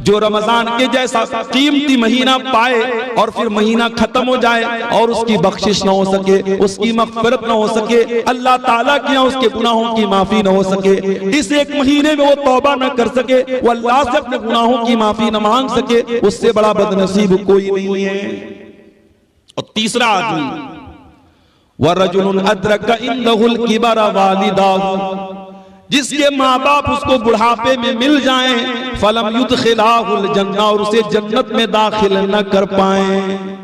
जो रमजान के जैसा कीमती महीना पाए और फिर महीना खत्म हो जाए और उसकी बख्शिश ना हो सके, उसकी मग़फ़िरत ना हो सके, अल्लाह ताला के यहाँ उसके गुनाहों की माफी ना हो सके, इस एक महीने में वो तौबा ना कर सके, वो अल्लाह से अपने गुनाहों की माफी ना मांग सके, उससे बड़ा बदनसीब कोई नहीं है। और तीसरा आदमी वरजुलुन अद्रका इंदहुल किबरा वालिदाहु, जिसके माँ बाप उसको बुढ़ापे में मिल जाएं, फलम युदखिलाहुल जन्नह, और उसे जन्नत में दाखिल न कर पाए।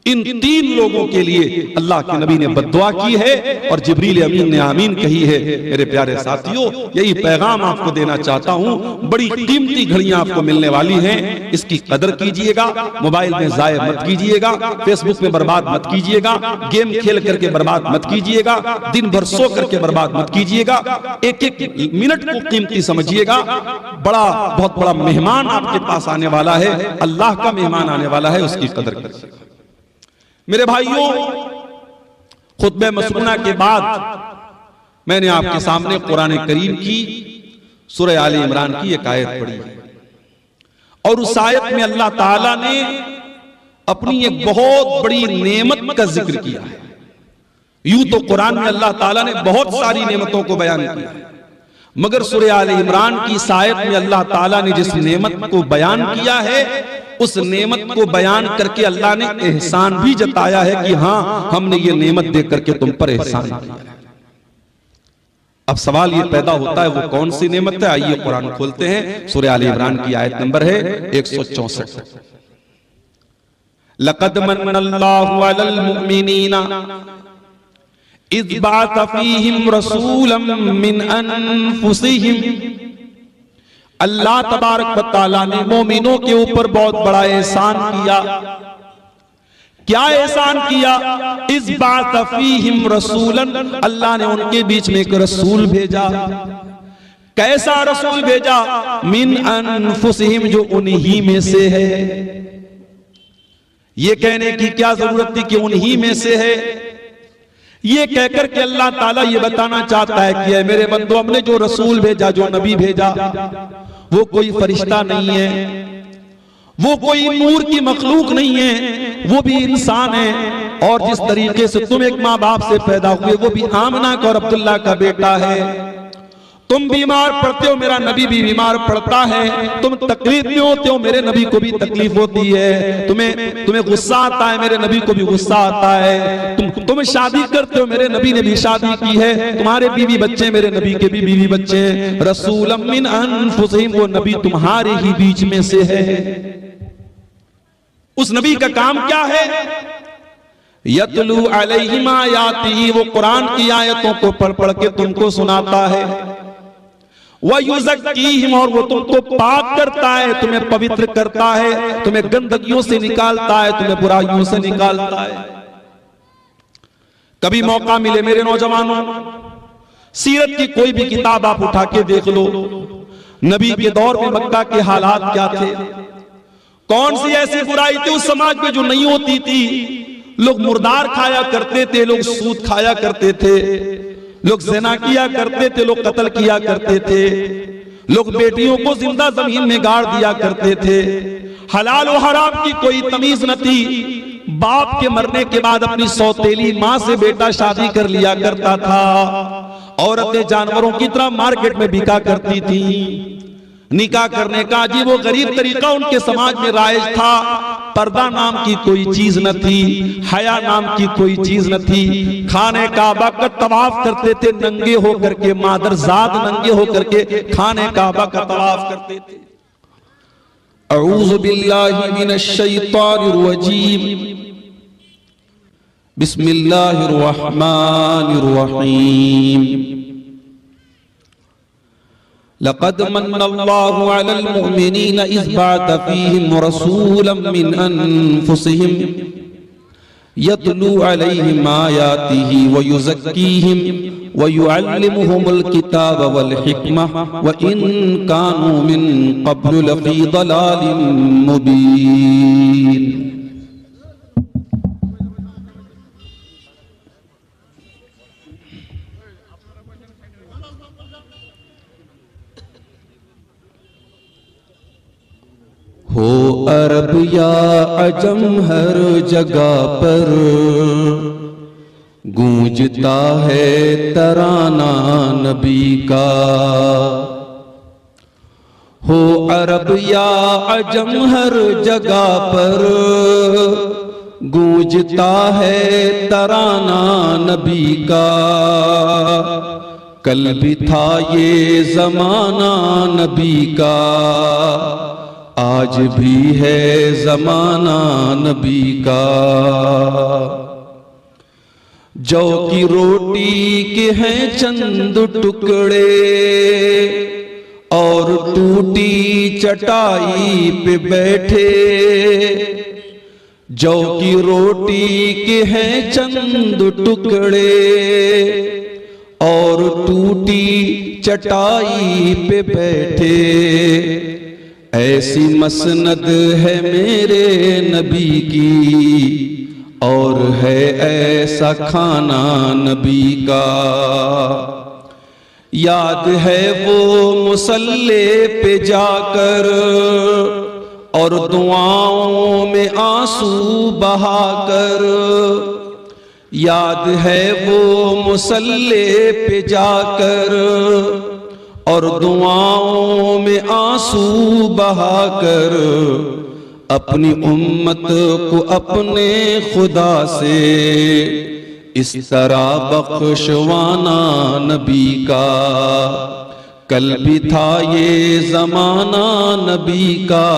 इन तीन लोगों के लिए अल्लाह के नबी ने बद्दुआ की है और जिब्रील अमीन ने आमीन कही है। मेरे प्यारे साथियों, यही पैगाम आपको देना चाहता हूं। बड़ी कीमती घड़ियां आपको मिलने वाली हैं, इसकी कदर कीजिएगा। मोबाइल में जाया मत कीजिएगा, फेसबुक में बर्बाद मत कीजिएगा, गेम खेल करके बर्बाद मत कीजिएगा, दिन भर सो करके बर्बाद मत कीजिएगा। एक एक मिनट को कीमती समझिएगा। बहुत बड़ा मेहमान आपके पास आने वाला है, अल्लाह का मेहमान आने वाला है, उसकी कदर कीजिएगा। मेरे भाइयों, खुतबे मसनूना के बाद मैंने आपके सामने कुरान करीम की सूरह आले इमरान की एक आयत पढ़ी और उस आयत में अल्लाह ताला ने अपनी एक बहुत बड़ी नेमत का जिक्र किया है। यूं तो कुरान में अल्लाह ताला ने बहुत सारी नेमतों को बयान किया है, मगर सूरह आले इमरान की इस आयत में अल्लाह ताला ने जिस नेमत को बयान किया है, उस नेमत को बयान करके अल्लाह ने एहसान भी जताया है कि हां, हमने ये नेमत दे करके तुम पर एहसान किया है। अब सवाल ये पैदा होता है, वो कौन सी नेमत है? आइए कुरान खोलते हैं। सूरह आले इमरान की आयत नंबर है 164। लक़द मन्नल्लाहु अलल मुमिनीना इज़ बअथ फ़ीहिम रसूलन मिन अनफुसिहिम। अल्लाह तबारक व तआला ने मोमिनों के ऊपर बहुत बड़ा एहसान किया। क्या एहसान किया? इस बात फ़ीहिम रसूलन, अल्लाह ने उनके बीच में एक रसूल भेजा। कैसा रसूल भेजा? मिन अनफुसिहिम, जो उन्हीं में से है। ये कहने की क्या जरूरत थी कि उन्हीं में से है? ये कहकर के अल्लाह ताला ये बताना चाहता है कि मेरे बंदो, हमने जो रसूल भेजा, जो नबी भेजा, वो कोई फरिश्ता नहीं है, वो कोई नूर की मखलूक नहीं है, वो भी इंसान है। और जिस तरीके से तुम एक माँ बाप से पैदा हुए, वो भी आमना का और अब्दुल्ला का बेटा है। तुम बीमार पड़ते हो, मेरा नबी भी बीमार पड़ता है। तुम तकलीफ में होते हो, मेरे नबी को भी तकलीफ होती है। तुम्हें गुस्सा आता है, मेरे नबी को भी गुस्सा आता है। तुम शादी करते हो, मेरे नबी ने भी शादी की है। तुम्हारे बीवी बच्चे, मेरे नबी के भी बीवी बच्चे हैं। रसूलम मिन अनफुसिहिम, वो नबी तुम्हारे ही बीच में से है। उस नबी का काम क्या है? यतलू अलैहिम आयातिही, वो कुरान की आयतों को पढ़ पढ़ के तुमको सुनाता है। वयुज़क्कीहिम, और वो तुमको पाक करता है, तुम्हें पवित्र करता है, तुम्हें गंदगियों से निकालता है, तुम्हें बुराइयों से निकालता है। कभी मौका मिले मेरे नौजवानों, सीरत की कोई भी किताब आप उठा के देख लो। नबी के दौर में मक्का के हालात क्या थे? कौन सी ऐसी बुराई थी उस समाज में जो नहीं होती थी? लोग मुर्दार खाया करते थे, लोग सूद खाया करते थे, लोग ज़िना किया करते थे, लोग कत्ल किया करते थे, लोग बेटियों को जिंदा जमीन में गाड़ दिया करते थे। हलाल और हराम की कोई तमीज न थी। बाप के मरने के बाद अपनी सौतेली माँ से बेटा शादी कर लिया करता था। औरतें जानवरों की तरह मार्केट में बिका करती थी। निकाह करने का अजीब व गरीब तरीका उनके समाज में राइज था। पर्दा नाम की कोई चीज न थी, हया नाम की कोई चीज न थी। खाने काबा का तवाफ करते थे नंगे होकर के, मादरजाद नंगे होकर के खाने काबा का तवाफ करते थे। अऊज़ु बिल्लाहि मिनश शैतानिर रजीम। बिस्मिल्लाहिर रहमानिर रहीम। लक़द मन्नल्लाहु अलल मुमिनीना इज़ बअथ फ़ीहिम रसूलन मिन अनफुसिहिम यतलू अलैहिम आयातिही व युज़क्कीहिम व युअल्लिमुहुमुल किताब वल हिकमह व इन कानू मिन क़ब्लु लफ़ी ज़लालिम मुबीन। अरब या अजम हर जगह पर गूंजता है तराना नबी का। हो अरब या अजम हर जगह पर गूंजता है तराना नबी का। कल भी था ये जमाना नबी का, आज भी है जमाना नबी का। जौ की रोटी के हैं चंद टुकड़े और टूटी चटाई पे बैठे। जौ की रोटी के हैं चंद टुकड़े और टूटी चटाई पे बैठे। ऐसी मसनद है मेरे नबी की और है ऐसा खाना नबी का। याद है वो मुसल्ले पे जाकर और दुआओं में आंसू बहाकर। याद है वो मुसल्ले पे जाकर और दुआओं में आंसू बहाकर अपनी उम्मत को अपने खुदा से इस तरह बख्शवाना नबी का। कल भी था ये जमाना नबी का,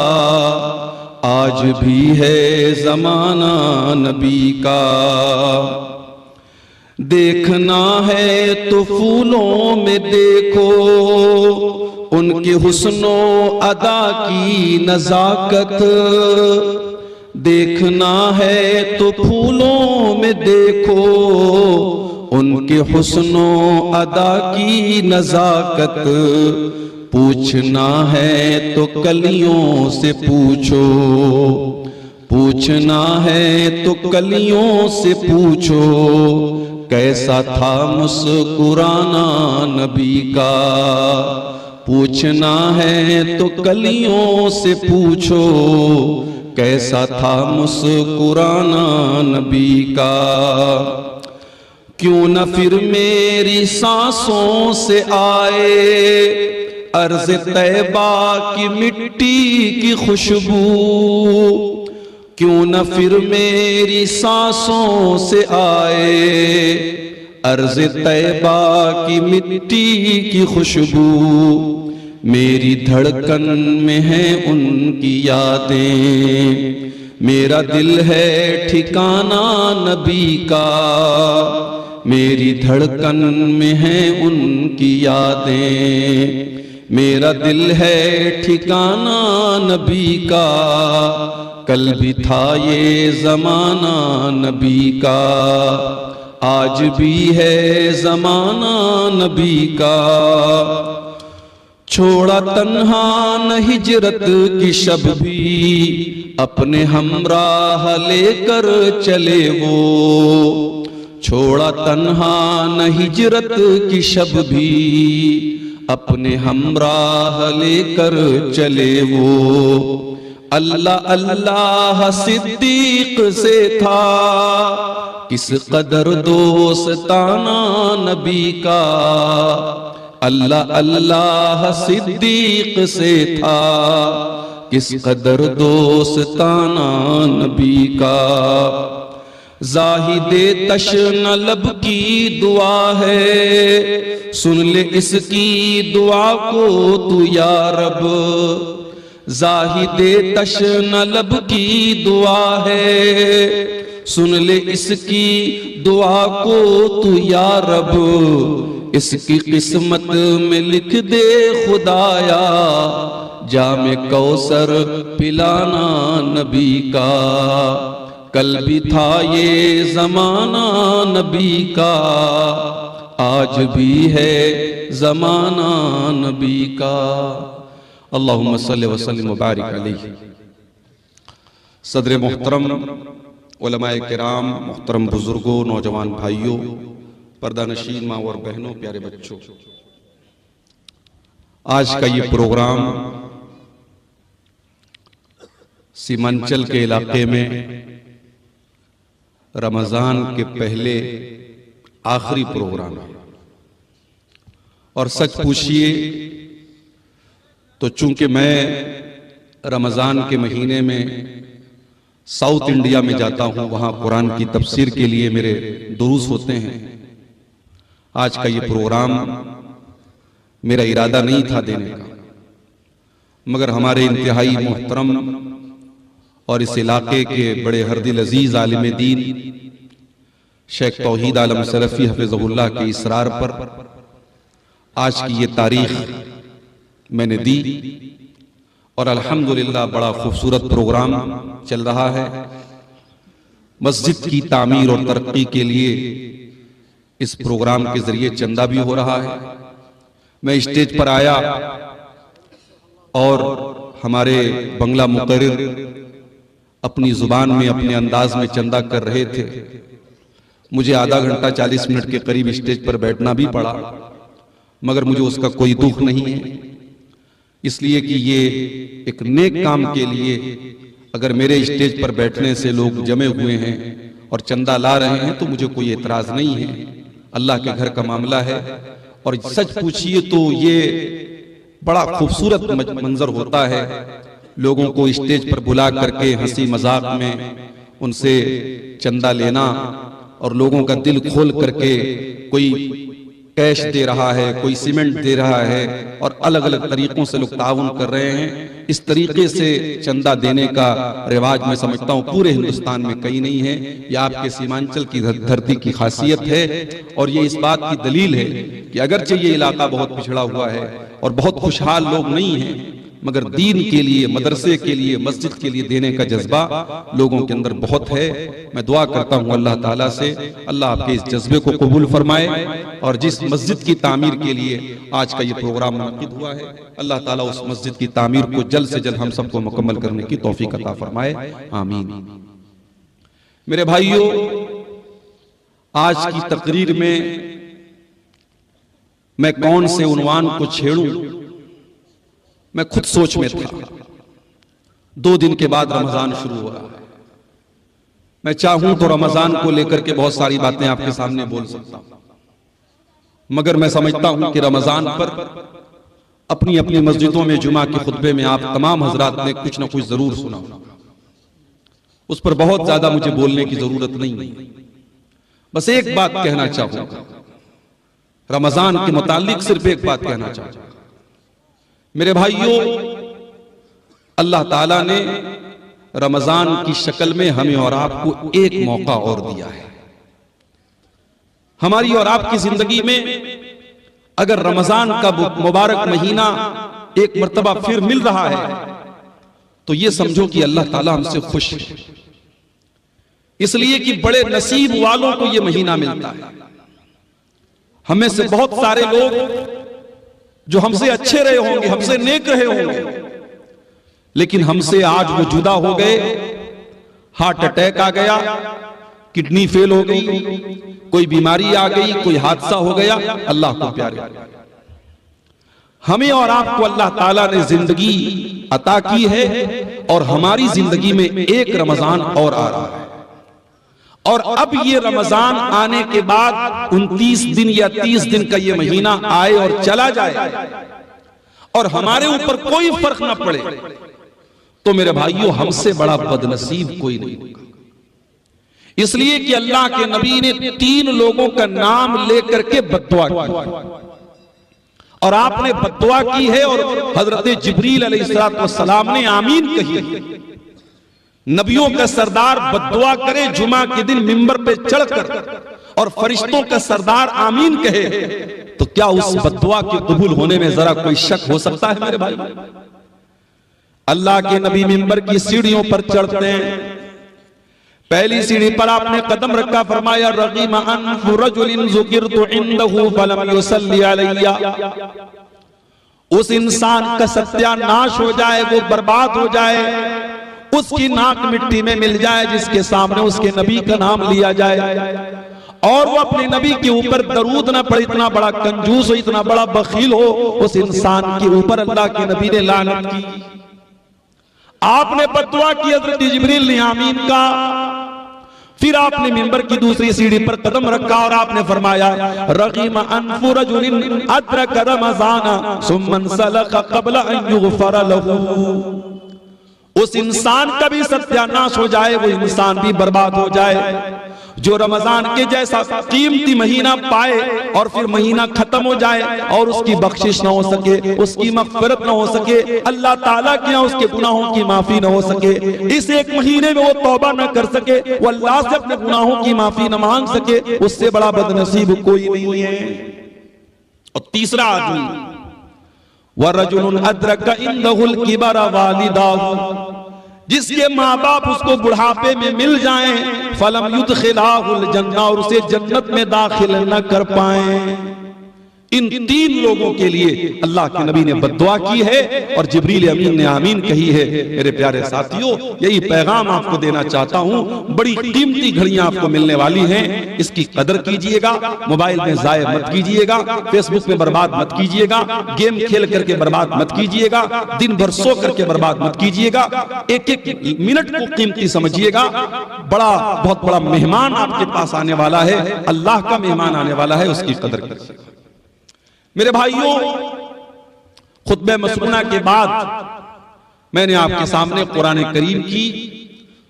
आज भी है जमाना नबी का। देखना है तो फूलों में देखो उनके हुस्नो अदा की नजाकत। देखना है तो फूलों में देखो उनके हुस्नो अदा की नजाकत। पूछना है तो कलियों से पूछो, पूछना है तो कलियों से पूछो कैसा था मुस्कुराना नबी का। पूछना है तो कलियों से पूछो कैसा था मुस्कुराना नबी का। क्यों न फिर मेरी सांसों से आए अर्ज़ तैबा की मिट्टी की खुशबू। क्यों न फिर मेरी सांसों से आए अर्ज़ तैबा की मिट्टी की खुशबू। मेरी धड़कन में है उनकी यादें, मेरा दिल है ठिकाना नबी का। मेरी धड़कन में है उनकी यादें, मेरा दिल है ठिकाना नबी का। कल भी था ये जमाना नबी का, आज भी है जमाना नबी का। छोड़ा तन्हा न हिजरत की शब भी, अपने हमराह लेकर चले वो। छोड़ा तन्हा न हिजरत की शब भी, अपने हमराह लेकर चले वो। अल्लाह अल्लाह सिद्दीक से था किस कदर दोस्ताना नबी का। अल्लाह अल्लाह सिद्दीक से था किस कदर दोस्ताना नबी का। जाहिदे तशना लब की दुआ है, सुन ले इसकी दुआ को तू या रब। जाहिदे तशना लब की दुआ है, सुन ले इसकी दुआ को तू या रब। इसकी किस्मत में लिख दे खुदाया, जामे कौसर पिलाना नबी का। कल भी था ये जमाना नबी का, आज भी है जमाना नबी का। अल्लाहुम्मा सल्लि व सल्लिम व बारिक अलैहि। सदर मोहतरम, उलमाए किराम, मोहतरम बुजुर्गों, नौजवान भाइयों, पर्दा नशीन माँ और बहनों, प्यारे बच्चों, आज का ये प्रोग्राम सीमांचल के इलाके में रमजान के पहले आखिरी प्रोग्राम है। और सच पूछिए तो चूंकि मैं रमजान के महीने में साउथ इंडिया में जाता हूं, वहां कुरान की तफसीर के लिए मेरे दुरूस होते हैं। आज का ये प्रोग्राम मेरा इरादा नहीं था देने का, मगर हमारे इंतहाई मोहतरम और इस इलाके के बड़े हरदिल अजीज आलिम दीन शेख तौहीद आलम सलफी हफिज़हुल्लाह के इसरार पर आज की ये तारीख मैंने दी और अल्हम्दुलिल्लाह बड़ा खूबसूरत प्रोग्राम चल रहा है। मस्जिद की तामीर और तरक्की के लिए इस प्रोग्राम के जरिए चंदा भी हो रहा है। मैं स्टेज पर आया और हमारे बंगला मुकर्रिर अपनी जुबान में अपने अंदाज में चंदा कर रहे थे। मुझे आधा घंटा 40 मिनट के करीब स्टेज पर बैठना भी पड़ा, मगर मुझे उसका कोई दुख नहीं है, इसलिए कि ये एक नेक काम के लिए अगर मेरे स्टेज पर बैठने से लोग जमे हुए हैं और चंदा ला रहे हैं तो मुझे कोई एतराज नहीं है। अल्लाह के घर का मामला है। और सच पूछिए तो ये बड़ा खूबसूरत मंजर होता है, लोगों को स्टेज पर बुला करके हंसी मजाक में उनसे चंदा लेना और लोगों का दिल खोल करके कोई कैश दे रहा है, कोई सीमेंट दे रहा है और अलग अलग तरीकों से लोग ताउन कर रहे हैं। इस तरीके से चंदा देने का रिवाज मैं समझता हूँ पूरे हिंदुस्तान में कहीं नहीं है। यह आपके सीमांचल की धरती की खासियत है और ये इस बात की दलील है कि अगरचे ये इलाका बहुत पिछड़ा हुआ है और बहुत खुशहाल लोग नहीं हैं, मगर दीन के लिए, मदरसे के लिए, मस्जिद के लिए देने का जज्बा लोगों के अंदर बहुत है। मैं दुआ करता हूं अल्लाह ताला से, अल्लाह आपके इस जज्बे को कबूल फरमाए और जिस मस्जिद की तामीर के लिए आज का ये प्रोग्राम मुनक़िद हुआ है, अल्लाह ताला उस मस्जिद की तामीर को जल्द से जल्द हम सबको मुकम्मल करने की तौफीक अता फरमाए, आमीन। मेरे भाइयों, आज की तकरीर में मैं कौन से उन्वान को छेड़ूं, मैं खुद सोच में था। 2 दिन के बाद रमजान शुरू हो रहा है। मैं चाहूं तो रमजान को लेकर के बहुत सारी बातें आपके सामने बोल सकता हूं, मगर मैं समझता हूं कि रमजान पर अपनी अपनी मस्जिदों में जुमा के खुतबे में आप तमाम हजरात ने कुछ ना कुछ जरूर सुना, उस पर बहुत ज्यादा मुझे बोलने की जरूरत नहीं है। बस एक बात कहना चाहूंगा, रमजान के मुतालिक सिर्फ एक बात कहना चाहूंगा। मेरे भाइयों, अल्लाह ताला ने रमजान की शक्ल में हमें और आपको एक मौका और दिया है। हमारी और आपकी जिंदगी में अगर रमजान का मुबारक महीना एक मर्तबा फिर मिल रहा है तो ये समझो कि अल्लाह ताला हमसे खुश है, इसलिए कि बड़े नसीब वालों को ये महीना मिलता है। हमें से बहुत सारे लोग जो हमसे अच्छे रहे होंगे, हमसे नेक रहे होंगे, लेकिन हमसे आज वो जुदा हो गए। हार्ट अटैक आ गया, किडनी फेल हो गई, कोई बीमारी आ गई, कोई हादसा हो गया। अल्लाह को प्यारे, हमें और आपको अल्लाह ताला ने जिंदगी अता की है और हमारी जिंदगी में एक रमजान और आ रहा है। और अब ये रमजान आने के बाद 29 दिन या 30 दिन का ये महीना आए और चला जाए और हमारे ऊपर कोई फर्क ना पड़े, तो मेरे भाइयों हमसे बड़ा बदनसीब कोई नहीं होगा। इसलिए कि अल्लाह के नबी ने 3 लोगों का नाम लेकर के बद्दुआ की और आपने बद्दुआ की है और हजरत जिब्रील अलैहिस्सलाम ने आमीन कही है। नबियों का सरदार बद्दुआ करे जुमा के दिन मिंबर पे चढ़कर और फरिश्तों का सरदार आमीन कहे, तो क्या उस बद्दुआ के कबूल होने में जरा कोई शक हो सकता है? मेरे भाई, अल्लाह के नबी मिंबर की सीढ़ियों पर चढ़ते हैं, पहली सीढ़ी पर आपने कदम रखा, फरमाया रगीमा अनफु रजुलिन ज़ुकिरतु इंदहु फलम युसल्ली अलैया। उस इंसान का सत्यानाश हो जाए, वो बर्बाद हो जाए, उसकी नाक मिट्टी में मिल जाए जिसके सामने उसके नबी का नाम लिया जाए और वो अपने नबी के ऊपर दरूद ना पढ़े। इतना बड़ा कंजूस हो, इतना बड़ा बखील हो, उस इंसान के ऊपर अल्लाह के नबी ने लानत की। आपने बद्दुआ की हजरत जिब्रील ने आमीन कहा। फिर आपने मिंबर की दूसरी सीढ़ी पर कदम रखा और आपने फरमाया रगीम अनफु रजुलिन अदरक रमज़ान सुम्मा सलख क़ब्ल अन युग़फ़र लहू। उस इंसान का भी सत्यानाश हो जाए, वो इंसान भी बर्बाद हो जाए जो रमजान के जैसा कीमती महीना पाए और फिर महीना खत्म हो जाए और उसकी बख्शिश ना हो सके, उसकी मग़फ़िरत ना हो सके, अल्लाह ताला के यहाँ उसके गुनाहों की माफी ना हो सके, इस एक महीने में वो तौबा ना कर सके, वो अल्लाह से अपने गुनाहों की माफी ना मांग सके, उससे बड़ा बदनसीब कोई नहीं है। और तीसरा आदमी वरजुलुन अदरक इंदहुल किबर वालिदाहु, जिसके माँ बाप उसको बुढ़ापे में मिल जाएं, फलम युदखिलाहुल जन्नह, और उसे जन्नत में दाखिल न कर पाए। इन तीन लोगों के लिए अल्लाह के नबी ने बद्दुआ की है और जिब्रील अमीन ने आमीन कही है। मेरे प्यारे साथियों, यही पैगाम आपको देना चाहता हूँ। बड़ी कीमती घड़ियां आपको मिलने वाली हैं, इसकी कदर कीजिएगा। मोबाइल में जाया मत कीजिएगा, फेसबुक में बर्बाद मत कीजिएगा, गेम खेल करके बर्बाद मत कीजिएगा, दिन भर सो करके बर्बाद मत कीजिएगा। एक एक मिनट को कीमती समझिएगा। बहुत बड़ा मेहमान आपके पास आने वाला है, अल्लाह का मेहमान आने वाला है, उसकी कदर कीजिएगा। मेरे भाइयों, खुतबे मसनूना के बाद मैंने आपके सामने कुरान करीम की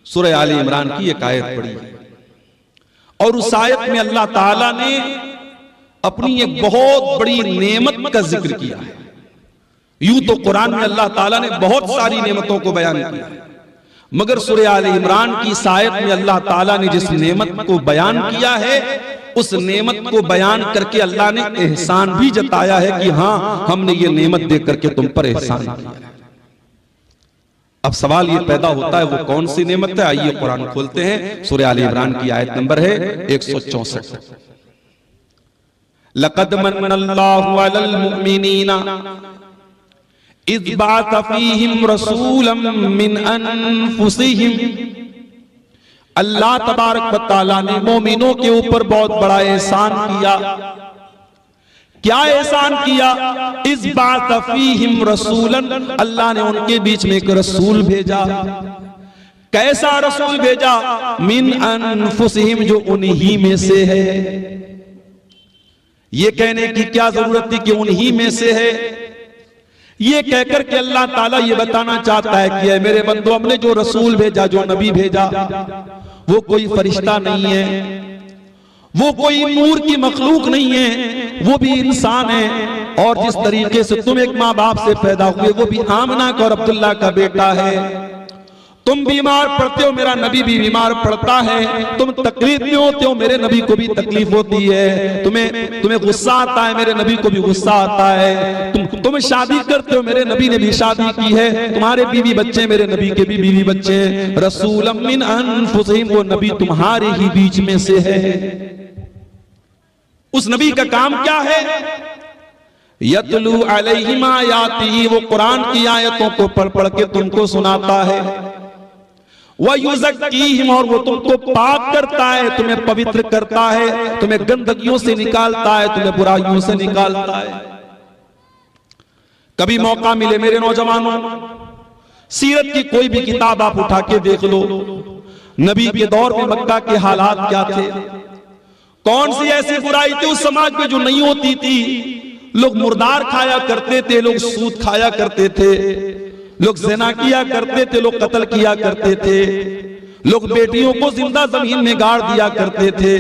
सूरह आले इमरान की एक आयत पढ़ी और उस आयत में अल्लाह ताला ने अपनी एक बहुत बड़ी नेमत का जिक्र किया है। यूं तो कुरान में अल्लाह ताला ने बहुत सारी नेमतों को बयान किया, मगर सूरह आले इमरान की इस आयत में अल्लाह ताला ने जिस नेमत को बयान किया है, उस नेमत को बयान करके अल्लाह ने एहसान भी जताया है कि हाँ, हमने ये नेमत दे करके तुम पर एहसान किया। अब सवाल ये पैदा होता है वो कौन सी नेमत है? आइए कुरान खोलते हैं। सूरह आले इमरान की आयत नंबर है 164। लक़द मन्नल्लाहु अलल मुमिनीना इज़ बअथ फ़ीहिम रसूलन मिन अनफुसिहिम। अल्लाह तबारक व तआला ने मोमिनों के ऊपर बहुत बड़ा एहसान किया। क्या एहसान किया? इस बात फीहिम रसूलन, अल्लाह ने उनके बीच में एक रसूल भेजा। कैसा रसूल भेजा? मिन अनफुसिहिम, जो उन्हीं में से है। ये कहने की क्या जरूरत थी कि उन्हीं में से है? ये कहकर के अल्लाह ताला ये बताना चाहता है कि मेरे बंदो, हमने जो रसूल भेजा, जो नबी भेजा, वो कोई फरिश्ता नहीं है, वो कोई नूर की मखलूक नहीं है, वो भी इंसान है। और जिस तरीके से तुम एक माँ बाप से पैदा हुए, वो भी आमना का और अब्दुल्ला का बेटा है। तुम बीमार पड़ते हो, मेरा नबी भी बीमार पड़ता है। तुम तकलीफ में होते हो, मेरे नबी को भी तकलीफ होती है। तुम्हें गुस्सा आता है, मेरे नबी को भी गुस्सा आता है। तुम शादी करते हो, मेरे नबी ने भी शादी की है। तुम्हारे बीवी बच्चे, मेरे नबी के भी बीवी बच्चे हैं। रसूलम मिन अनफुसिहिम, वो नबी तुम्हारे ही बीच में से है। उस नबी का काम क्या है? यतलू अलैहिम आयातिही, वो कुरान की आयतों को पढ़ पढ़ के तुमको सुनाता है। वयुज़क्कीहिम, और वो तुमको पाक करता है, तुम्हें पवित्र करता है, तुम्हें गंदगियों से निकालता है, तुम्हें बुराइयों से निकालता है। कभी मौका मिले मेरे नौजवानों, सीरत की कोई भी किताब आप उठा के देख लो। नबी के दौर में मक्का के हालात क्या थे? कौन सी ऐसी बुराई थी उस समाज में जो नहीं होती थी? लोग मुर्दार खाया करते थे, लोग सूद खाया करते थे, लोग ज़िना किया करते थे, लोग कत्ल किया करते थे, लोग बेटियों को जिंदा जमीन में गाड़ दिया करते थे।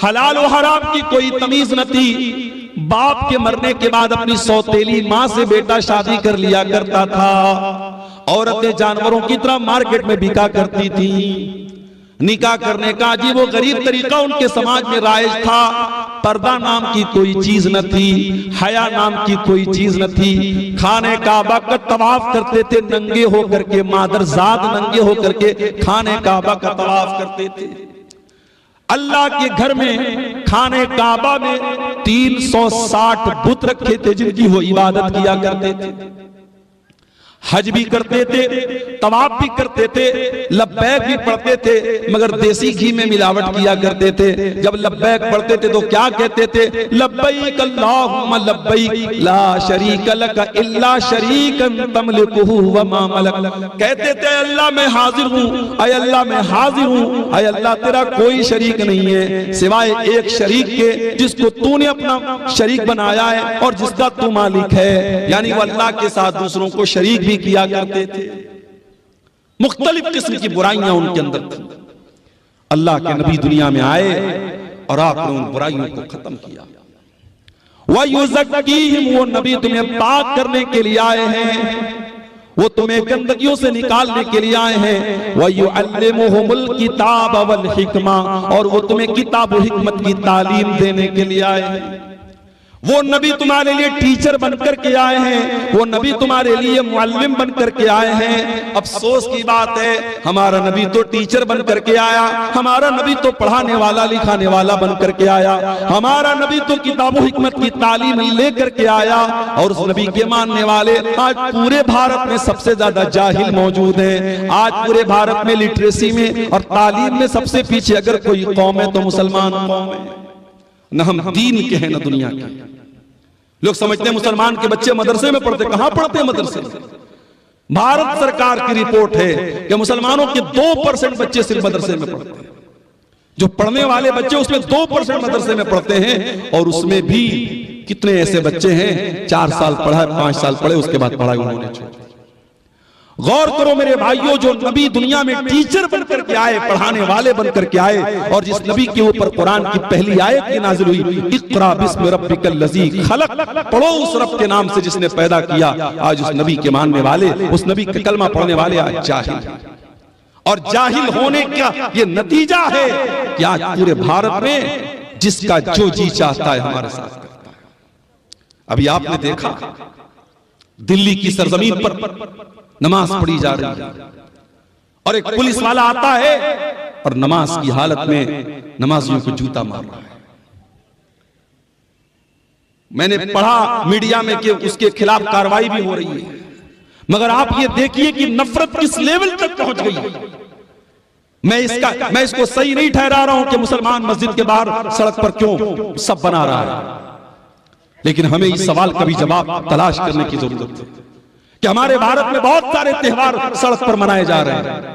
हलाल और हराम की कोई तमीज न थी। बाप के मरने के बाद अपनी सौतेली माँ से बेटा शादी कर लिया करता था। औरतें जानवरों की तरह मार्केट में बिका करती थी। निकाह करने का अजीब वो गरीब तरीका उनके समाज में राइज था। पर्दा नाम की कोई चीज न थी, हया नाम की कोई चीज न थी। खाने काबा का तवाफ करते थे नंगे होकर के, मादरजाद नंगे होकर के खाने काबा का तवाफ करते थे। अल्लाह के घर में खाने काबा में 360 बुत रखे थे जिनकी वो इबादत किया करते थे। हज भी करते थे, तवाफ भी करते थे, लब्बैक भी पढ़ते थे, मगर देसी घी में मिलावट किया करते थे। जब लब्बैक पढ़ते थे तो क्या कहते थे? लब्बैक अल्लाहुम्मा लब्बैक ला शरीक लक इल्ला शरीकन तमलिकुहु व मा मलक। कहते थे अल्लाह मैं हाजिर हूँ, अय अल्लाह मैं हाजिर हूँ, अय अल्लाह तेरा कोई शरीक नहीं है सिवाय एक शरीक के जिसको तूने अपना शरीक बनाया है और जिसका तू मालिक है। यानी वो अल्लाह के साथ दूसरों को शरीक भी किया करते थे। मुख्तलिफ किस्म की बुराइयां उनके अंदर थी। अल्लाह के नबी दुनिया में आए और आपने उन बुराइयों को खत्म किया। वयुज़क्कीहिम, वो नबी तुम्हें पाक करने के लिए आए हैं, वो तुम्हें गंदगियों से निकालने के लिए आए हैं। वयुअल्लिमुहुमुल किताब वल हिकमा, और वो तुम्हें किताब और हिकमत की तालीम देने के लिए आए हैं। वो नबी तुम्हारे लिए टीचर बनकर के आए हैं, वो नबी तुम्हारे लिए मुअल्लिम बनकर के आए हैं। अफसोस की बात है हमारा नबी तो टीचर बनकर के आया, हमारा नबी तो पढ़ाने वाला लिखाने वाला बनकर के आया, हमारा नबी तो किताबों हिकमत की तालीम लेकर के आया। और उस नबी के मानने वाले आज पूरे भारत में सबसे ज्यादा जाहिल मौजूद हैं। आज पूरे भारत में लिटरेसी में और तालीम में सबसे पीछे अगर कोई कौम है तो मुसलमान कौम है। न हम दीन के हैं न दुनिया के। लोग समझते हैं मुसलमान के बच्चे मदरसे में पढ़ते, कहां पढ़ते हैं मदरसे में? भारत सरकार की रिपोर्ट है कि मुसलमानों के 2% बच्चे सिर्फ मदरसे में पढ़ते हैं। जो पढ़ने वाले बच्चे उसमें 2% मदरसे में पढ़ते हैं, और उसमें भी कितने ऐसे बच्चे हैं 4 साल पढ़ा, 5 साल पढ़े, उसके बाद पढ़ाई उन्होंने छोड़। गौर करो मेरे भाइयों, जो नबी दुनिया में टीचर बनकर के आए, पढ़ाने वाले बनकर के आए, और जिस नबी के ऊपर कुरान की पहली आयत की नाजिल हुई, इक़रा बिस्मि रब्बिकल लज़ी खलक, पढ़ो उस रब के नाम से जिसने पैदा किया। आज उस नबी के मानने वाले, उस नबी का कलमा पढ़ने वाले आज जाहिल, और जाहिल होने का ये नतीजा है कि आज पूरे भारत में जिसका जो जी चाहता है हमारे साथ करता है। अभी आपने देखा दिल्ली की सरजमीन पर नमाज पढ़ी जा रही है, और एक पुलिस वाला आता है और नमाज की हालत में नमाजियों को जूता मार रहा है। मैंने पढ़ा मीडिया में कि उसके खिलाफ कार्रवाई भी हो रही है, मगर आप ये देखिए कि नफरत किस लेवल तक पहुंच गई है। मैं इसको सही नहीं ठहरा रहा हूं कि मुसलमान मस्जिद के बाहर सड़क पर क्यों सब बना रहा है, लेकिन हमें इस सवाल का भी जवाब तलाश करने की जरूरत है कि हमारे भारत में बहुत सारे त्योहार सड़क पर मनाए जा रहे हैं।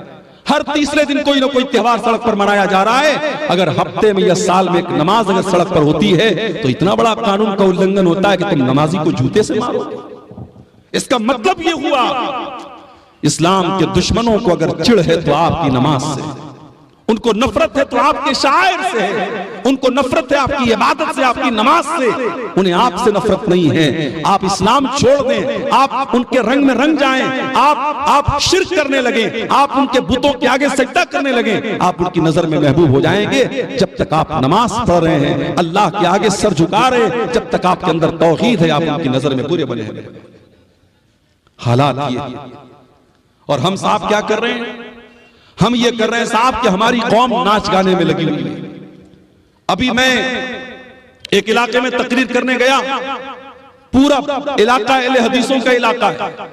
हर तीसरे दिन कोई ना कोई त्योहार सड़क पर मनाया जा रहा है। अगर हफ्ते में या साल में एक नमाज अगर सड़क पर होती है तो इतना बड़ा कानून का उल्लंघन होता है कि तुम नमाजी को जूते से मारोगे। इसका मतलब ये हुआ इस्लाम के दुश्मनों को अगर चिढ़ है तो आपकी नमाज से, उनको नफरत है तो आपके शायर से है, उनको नफरत है आपकी इबादत से, आपकी नमाज से, उन्हें आपसे नफरत नहीं है। आप इस्लाम छोड़ दें, आप उनके रंग में रंग जाएं, आप शिर्क करने लगे, आप उनके बुतों के आगे सजदा करने लगे, आप उनकी नजर में महबूब हो जाएंगे। जब तक आप नमाज पढ़ रहे हैं, अल्लाह के आगे सर झुका रहे हैं, जब तक आपके अंदर तौहीद है, आप उनकी नजर में बुरे बने हैं। हालात ये, और हम साहब क्या कर रहे हैं? हम ये कर रहे हैं साहब कि हमारी कौम नाच गाने में लगी हुई है। अभी मैं एक इलाके में तकरीर करने गया, पूरा इलाका अहले हदीसों का इलाका है।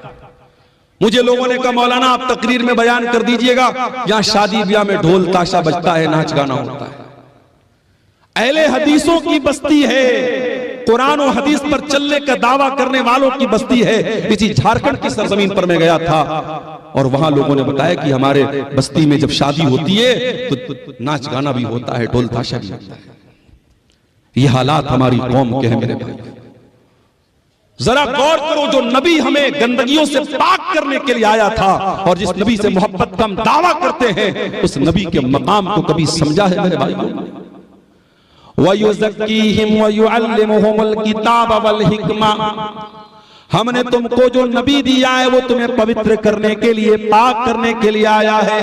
मुझे लोगों ने कहा मौलाना आप तकरीर में बयान कर दीजिएगा, यहां शादी ब्याह में ढोल ताशा बजता है, नाच गाना होता है। अहले हदीसों की बस्ती है, कुरान और हदीस पर चलने का दावा करने वालों की बस्ती है। इसी झारखंड की सरजमीन पर मैं गया था और वहां लोगों ने बताया कि हमारे बस्ती में जब शादी होती है तो नाच गाना भी होता है, ढोल ताशा भी होता है। ये हालात हमारी कौम के हैं मेरे भाई। जरा गौर करो, जो नबी हमें गंदगियों से पाक करने के लिए आया था और जिस नबी से मोहब्बत का हम दावा करते हैं, उस नबी के मकाम को कभी समझा है मेरे भाई? वयुज़क्कीहिम वयुअल्लिमुहुमुल किताब वल हिकमा, हमने तुमको जो नबी दिया है वो तुम्हें पवित्र करने के लिए, पाक करने के लिए आया है,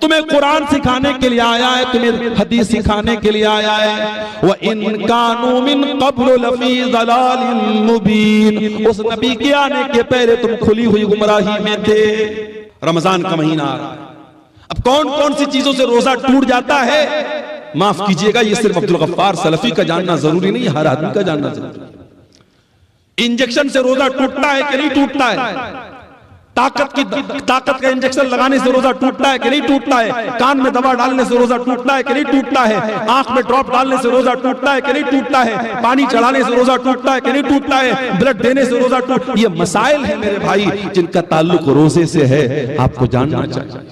तुम्हें कुरान सिखाने के लिए आया है, तुम्हें हदीस सिखाने के लिए आया है। व इन कानू मिन क़ब्ल लफ़ी ज़लालिन मुबीन, उस नबी के आने के पहले तुम खुली हुई गुमराही में थे। रमजान का महीना आ रहा है, अब कौन कौन सी चीजों से रोजा टूट जाता है? माफ कीजिएगा, ये सिर्फ अब्दुल गफ्फार सलफी का जानना जरूरी नहीं, हर आदमी का जानना जरूरी है। इंजेक्शन से रोजा टूटता है कि नहीं टूटता है? ताकत का इंजेक्शन लगाने से रोजा टूटता है कि नहीं टूटता है, कान में दवा डालने से रोजा टूटता है कि नहीं टूटता है, आंख में ड्रॉप डालने से रोजा टूटता है कि नहीं टूटता है, पानी चढ़ाने से रोजा टूटता है कि नहीं टूटता है, ब्लड देने से रोजा टूट, ये मसाइल है मेरे भाई जिनका ताल्लुक रोजे से है। आपको जानना चाहिए,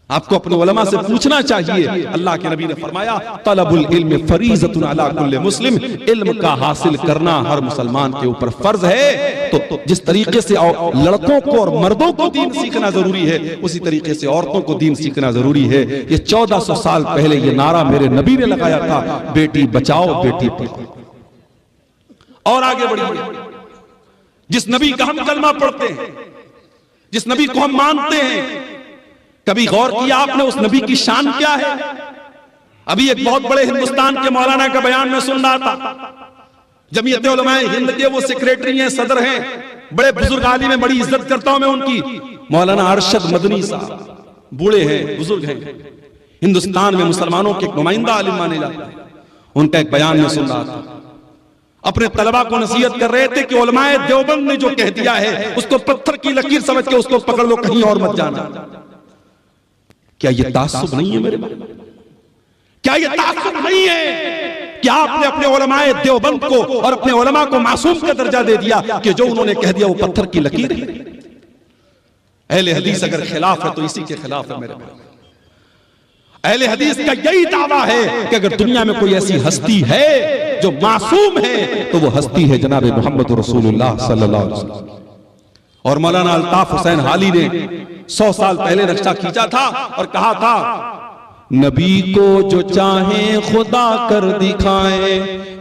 आपको अपने उलमा से पूछना चाहिए। अल्लाह के नबी ने फरमाया तलबुल इल्म फरीज़तुन अला कुल्ले मुस्लिम, इल्म का हासिल करना हर मुसलमान के ऊपर फर्ज है। तो जिस तरीके से लड़कों को और मर्दों को दीन सीखना जरूरी है, उसी तरीके से औरतों को दीन सीखना जरूरी है। ये 1400 साल पहले ये नारा मेरे नबी ने लगाया था, बेटी बचाओ बेटी पढ़ाओ। और आगे बढ़िए, जिस नबी का हम कलमा पढ़ते हैं, जिस नबी को हम मानते हैं, कभी गौर किया आपने उस नबी की शान क्या है? अभी एक बहुत बड़े हिंदुस्तान के मौलाना का बयान में सुन रहा था। जमीयत उलमाए हिंद के वो सेक्रेटरी हैं, सदर हैं, बड़े बुजुर्ग आलिम हैं, बड़ी इज्जत करता हूं मैं उनकी। मौलाना अरशद मदनी साहब बूढ़े हैं, बुजुर्ग हैं, हिंदुस्तान में मुसलमानों के नुमाइंदा आलिम माने जाते हैं। उनका एक बयान में सुन रहा था, अपने तलबा को नसीहत कर रहे थे कि उलमाए देवबंद ने जो कह दिया है उसको पत्थर की लकीर समझ के उसको पकड़ लो, कहीं और मत जाना। क्या ये तासुब नहीं है मेरे भाई? क्या ये तासुब नहीं है कि आपने अपने उलमाए देवबंद को और अपने उलमा को मासूम का दर्जा दे दिया कि जो उन्होंने कह दिया वो पत्थर की लकीर है? अहले हदीस अगर खिलाफ है तो इसी के खिलाफ है मेरे भाई। अहले हदीस का यही दावा है कि अगर दुनिया में कोई ऐसी हस्ती है जो मासूम है तो वो हस्ती है जनाब मोहम्मद रसूलुल्लाह सल्लल्लाहु अलैहि वसल्लम। और मौलाना अल्ताफ हुसैन हाली ने 100 साल पहले नक्शा खींचा था और कहा था, नबी को जो चाहे खुदा कर दिखाए,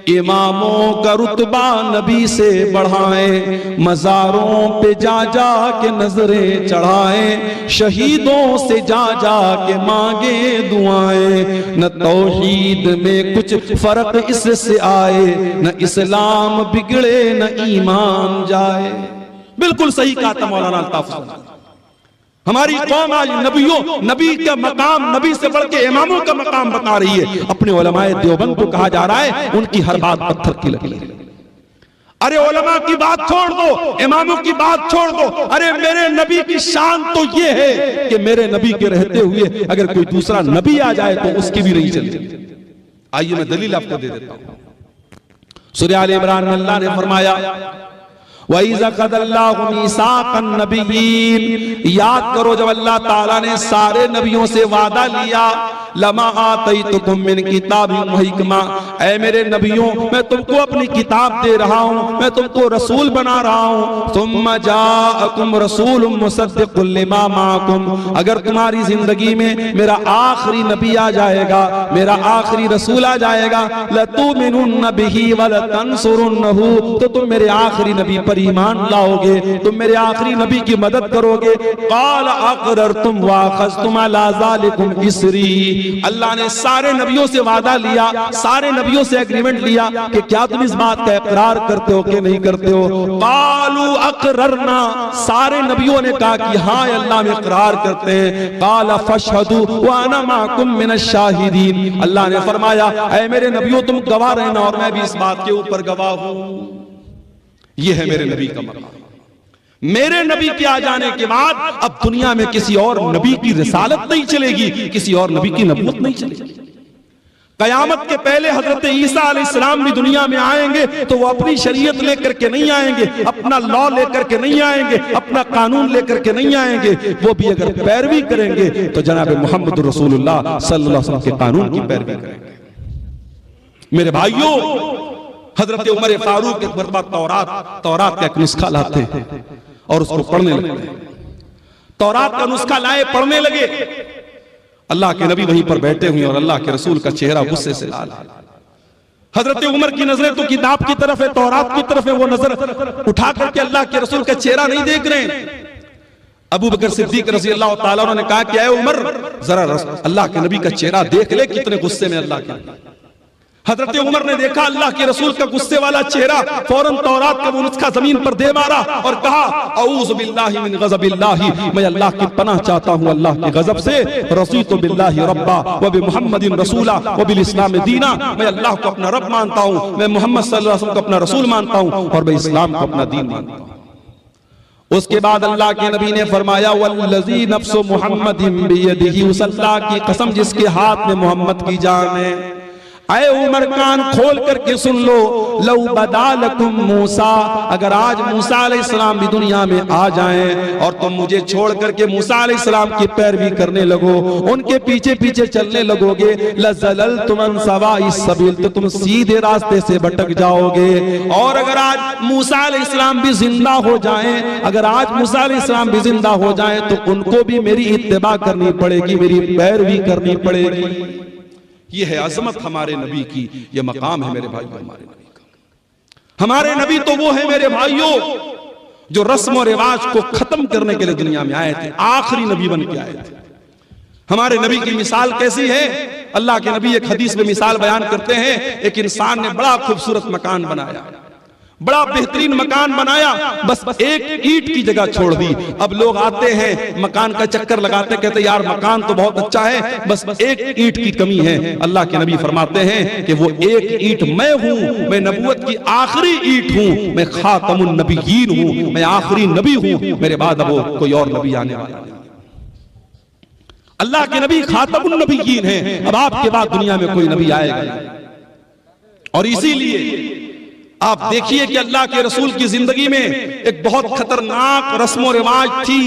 इमामों का रुतबा नबी से बढ़ाए, मज़ारों पे जा जा के नजरें चढ़ाए, शहीदों से जा जा के मांगे दुआएं, न तौहीद में कुछ फर्क इससे आए, न इस्लाम बिगड़े न ईमान जाए। बिल्कुल सही कहा था मौलाना अल्ताफ हुसैन। हमारी कौम आज नबी का मकाम, नबी से बढ़ के इमामों का मकाम बता रही है। अपने उलमाए देवबंद को कहा जा रहा है उनकी हर बात पत्थर की लकीर है। अरे उलमा की बात छोड़ दो, इमामों की बात छोड़ दो, अरे मेरे नबी की शान तो ये है कि मेरे नबी के रहते हुए अगर कोई दूसरा नबी आ जाए तो उसकी भी नहीं चलती। आइए मैं दलील आपको दे देता हूं। सूरह आल इमरान में अल्लाह ने फरमाया, याद करो जब अल्लाह ताला ने सारे नबियों से वादा लिया, लमा आतैतुकुम मिन किताबिन व हिकमा, ऐ मेरे नबियों मैं तुमको अपनी किताब दे रहा हूं, मैं तुमको रसूल बना रहा हूं। सुम्मा जाअकुम रसूलुम मुसद्दिकुल लिमा माअकुम, अगर तुम्हारी जिंदगी में मेरा आखिरी नबी आ जाएगा, मेरा आखिरी रसूल आ जाएगा, लतुमिनुन बिही व लतंसुरुन्नहु, तो तुम मेरे आखिरी नबी पर ईमान लाओगे, तुम मेरे आखिरी नबी की मदद करोगे। क़ाल अक़ररतुम व अख़ज़्तुम अला ज़ालिकुम इसरी, अल्लाह ने सारे नबियों से वादा लिया, सारे नबियों से एग्रीमेंट लिया कि क्या तुम इस बात का इकरार करते हो कि नहीं करते हो। क़ालू अक़ररना, सारे नबियों ने कहा कि हाँ अल्लाह में इकरार करते हैं। क़ाल फशहदू व अना माकुम मिनश शाहिदीन, अल्लाह ने फरमाया ऐ मेरे नबियों तुम गवाह रहना और मैं भी इस बात के ऊपर गवाह हूं। यह है मेरे नबी का मकाम। मेरे नबी के आ जाने के बाद अब दुनिया में किसी और नबी की रिसालत नहीं चलेगी, किसी और नबी की नबूवत नहीं चलेगी। कयामत के पहले हजरत ईसा अलैहिस्सलाम भी दुनिया में आएंगे तो वो अपनी शरीयत लेकर के नहीं आएंगे, अपना लॉ लेकर के नहीं आएंगे, अपना कानून लेकर के नहीं आएंगे। वो भी अगर पैरवी करेंगे तो जनाब मोहम्मद रसूलुल्लाह सल्लल्लाहु अलैहि वसल्लम के कानून की पैरवी करेंगे। मेरे भाइयों, हजरत उमर फारूक एक मरतबा तौरात का एक नुस्खा लाते हैं और उसको पढ़ने लगते हैं। तौरात का नुस्खा लाए, पढ़ने लगे। अल्लाह के नबी वहीं पर बैठे हुए और अल्लाह के रसूल का चेहरा गुस्से से लाल है। हजरत उमर की नजरें तो किताब की तरफ है, तौरात की तरफ है, वो नजर उठा करके अल्लाह के रसूल का चेहरा नहीं देख रहे हैं। अबू बकर सिद्दीक रज़ी अल्लाह तआला अन्हु ने कहा कि ऐ उमर जरा अल्लाह के नबी का चेहरा देख ले, कितने गुस्से में अल्लाह के। हजरत उमर ने देखा अल्लाह के रसूल का गुस्से वाला चेहरा, फौरन तौरात का वो नुस्खा जमीन पर दे मारा और कहा औज़ु बिल्लाहि मिन गज़बिल्लाहि, मैं अल्लाह की पनाह चाहता हूं अल्लाह के गजब से। रज़ीतु बिल्लाहि रब्बा व बि मुहम्मदिन रसूला व बिल इस्लाम दीना, मैं अल्लाह को अपना रब मानता हूं, मैं मोहम्मद सल्लल्लाहु अलैहि वसल्लम को अपना रसूल मानता हूं और मैं इस्लाम को अपना दीन मानता हूं। उसके बाद अल्लाह के नबी ने फरमाया वल्लज़ी नफ्सु मुहम्मदिन बियदिही, उस अल्लाह की कसम जिसके हाथ में मोहम्मद की जान है। ऐ उमर कान खोल करके सुन लो, लौ बदालकुम मूसा, अगर आज मूसा अलैहिस्सलाम भी दुनिया में आ जाएं और तुम मुझे छोड़ करके मूसा अलैहिस्सलाम की पैरवी करने लगो, उनके पीछे पीछे चलने लगोगे, लज़ललतुम अन सवाइस सबील, तो तुम सीधे रास्ते से भटक जाओगे। और अगर आज मूसा अलैहिस्सलाम भी जिंदा हो जाएं, अगर आज मूसा अलैहिस्सलाम भी जिंदा हो जाएं तो उनको भी मेरी इत्तिबा करनी पड़ेगी, मेरी पैरवी करनी पड़ेगी। ये है अजमत हमारे नबी की, ये मकाम है मेरे भाइयों हमारे नबी का। हमारे नबी तो वो है मेरे भाइयों जो रस्म और रिवाज को खत्म करने के लिए दुनिया में आए थे, आखिरी नबी बन के आए थे। हमारे नबी की मिसाल कैसी है? अल्लाह के नबी एक हदीस में मिसाल बयान करते हैं, एक इंसान ने बड़ा खूबसूरत मकान बनाया, बड़ा बेहतरीन मकान बनाया, बस एक ईंट की जगह छोड़ दी। अब लोग आते हैं मकान का चक्कर लगाते, कहते यार मकान तो बहुत अच्छा है, बस एक ईंट की कमी है। अल्लाह के नबी फरमाते हैं कि वो एक ईंट मैं हूं, मैं नबूवत की आखिरी ईंट हूं, मैं खातमुन नबिय्यीन हूं, मैं आखिरी नबी हूं, मेरे बाद अब कोई और नबी आने वाला नहीं। अल्लाह के नबी खातमुन नबिय्यीन हैं, अब आपके बाद दुनिया में कोई नबी आएगा नहीं। और इसीलिए आप देखिए कि अल्लाह के रसूल की जिंदगी में एक बहुत खतरनाक रस्म और रिवाज थी।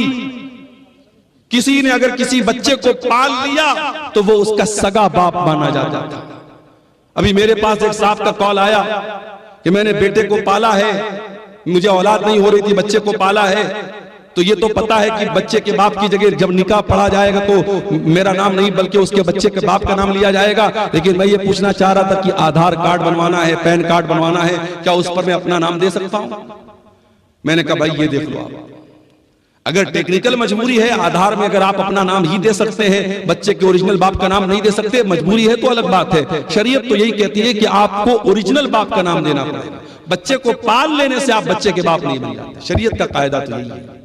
किसी ने अगर किसी बच्चे को पाल लिया तो वो उसका सगा बाप माना जाता था। अभी मेरे पास एक साहब का कॉल आया कि मैंने बेटे को पाला है, मुझे औलाद नहीं हो रही थी, बच्चे को पाला है, तो ये तो पता है कि बच्चे के बाप की जगह जब निकाह पढ़ा जाएगा तो मेरा नाम नहीं बल्कि उसके बच्चे के बाप का नाम लिया जाएगा। लेकिन मैं ये पूछना चाह रहा था कि आधार कार्ड बनवाना है, पैन कार्ड बनवाना है, क्या उस पर मैं अपना नाम दे सकता हूं? मैंने कहा भाई ये देख लो, आप अगर टेक्निकल मजबूरी है, आधार में अगर आप अपना नाम ही दे सकते हैं, बच्चे के ओरिजिनल बाप का नाम नहीं दे सकते, मजबूरी है तो अलग बात है। शरीयत तो यही कहती है कि आपको ओरिजिनल बाप का नाम देना पड़ेगा। बच्चे को पाल लेने से आप बच्चे के बाप नहीं बन जाते, शरीयत का कायदा तो यही है।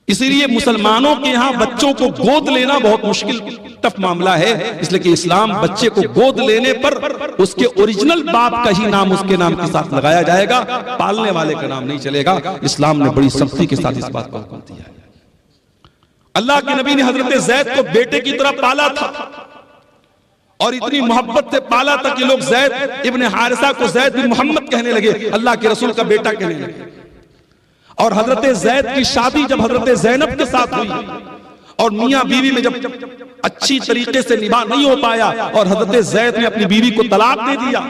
इसीलिए मुसलमानों के यहां बच्चों को गोद लेना बहुत मुश्किल टफ मामला है, इसलिए कि इस्लाम बच्चे को गोद लेने पर उसके ओरिजिनल बाप का ही नाम उसके नाम के साथ लगाया जाएगा, पालने वाले का नाम नहीं चलेगा। इस्लाम ने बड़ी सख्ती के साथ इस बात को हुक्म दिया है। अल्लाह के नबी ने हजरत जैद को बेटे की तरह पाला था और इतनी मोहब्बत से पाला था कि लोग जैद इब्ने हारिसा को जैद बिन मोहम्मद कहने लगे, अल्लाह के रसूल का बेटा कहने लगे। और हजरत जैद की शादी जब हजरत ज़ैनब के साथ हुई और मियां बीवी में जब अच्छी तरीके से निभा नहीं हो पाया और हजरत जैद ने अपनी बीवी को तलाक दे दिया,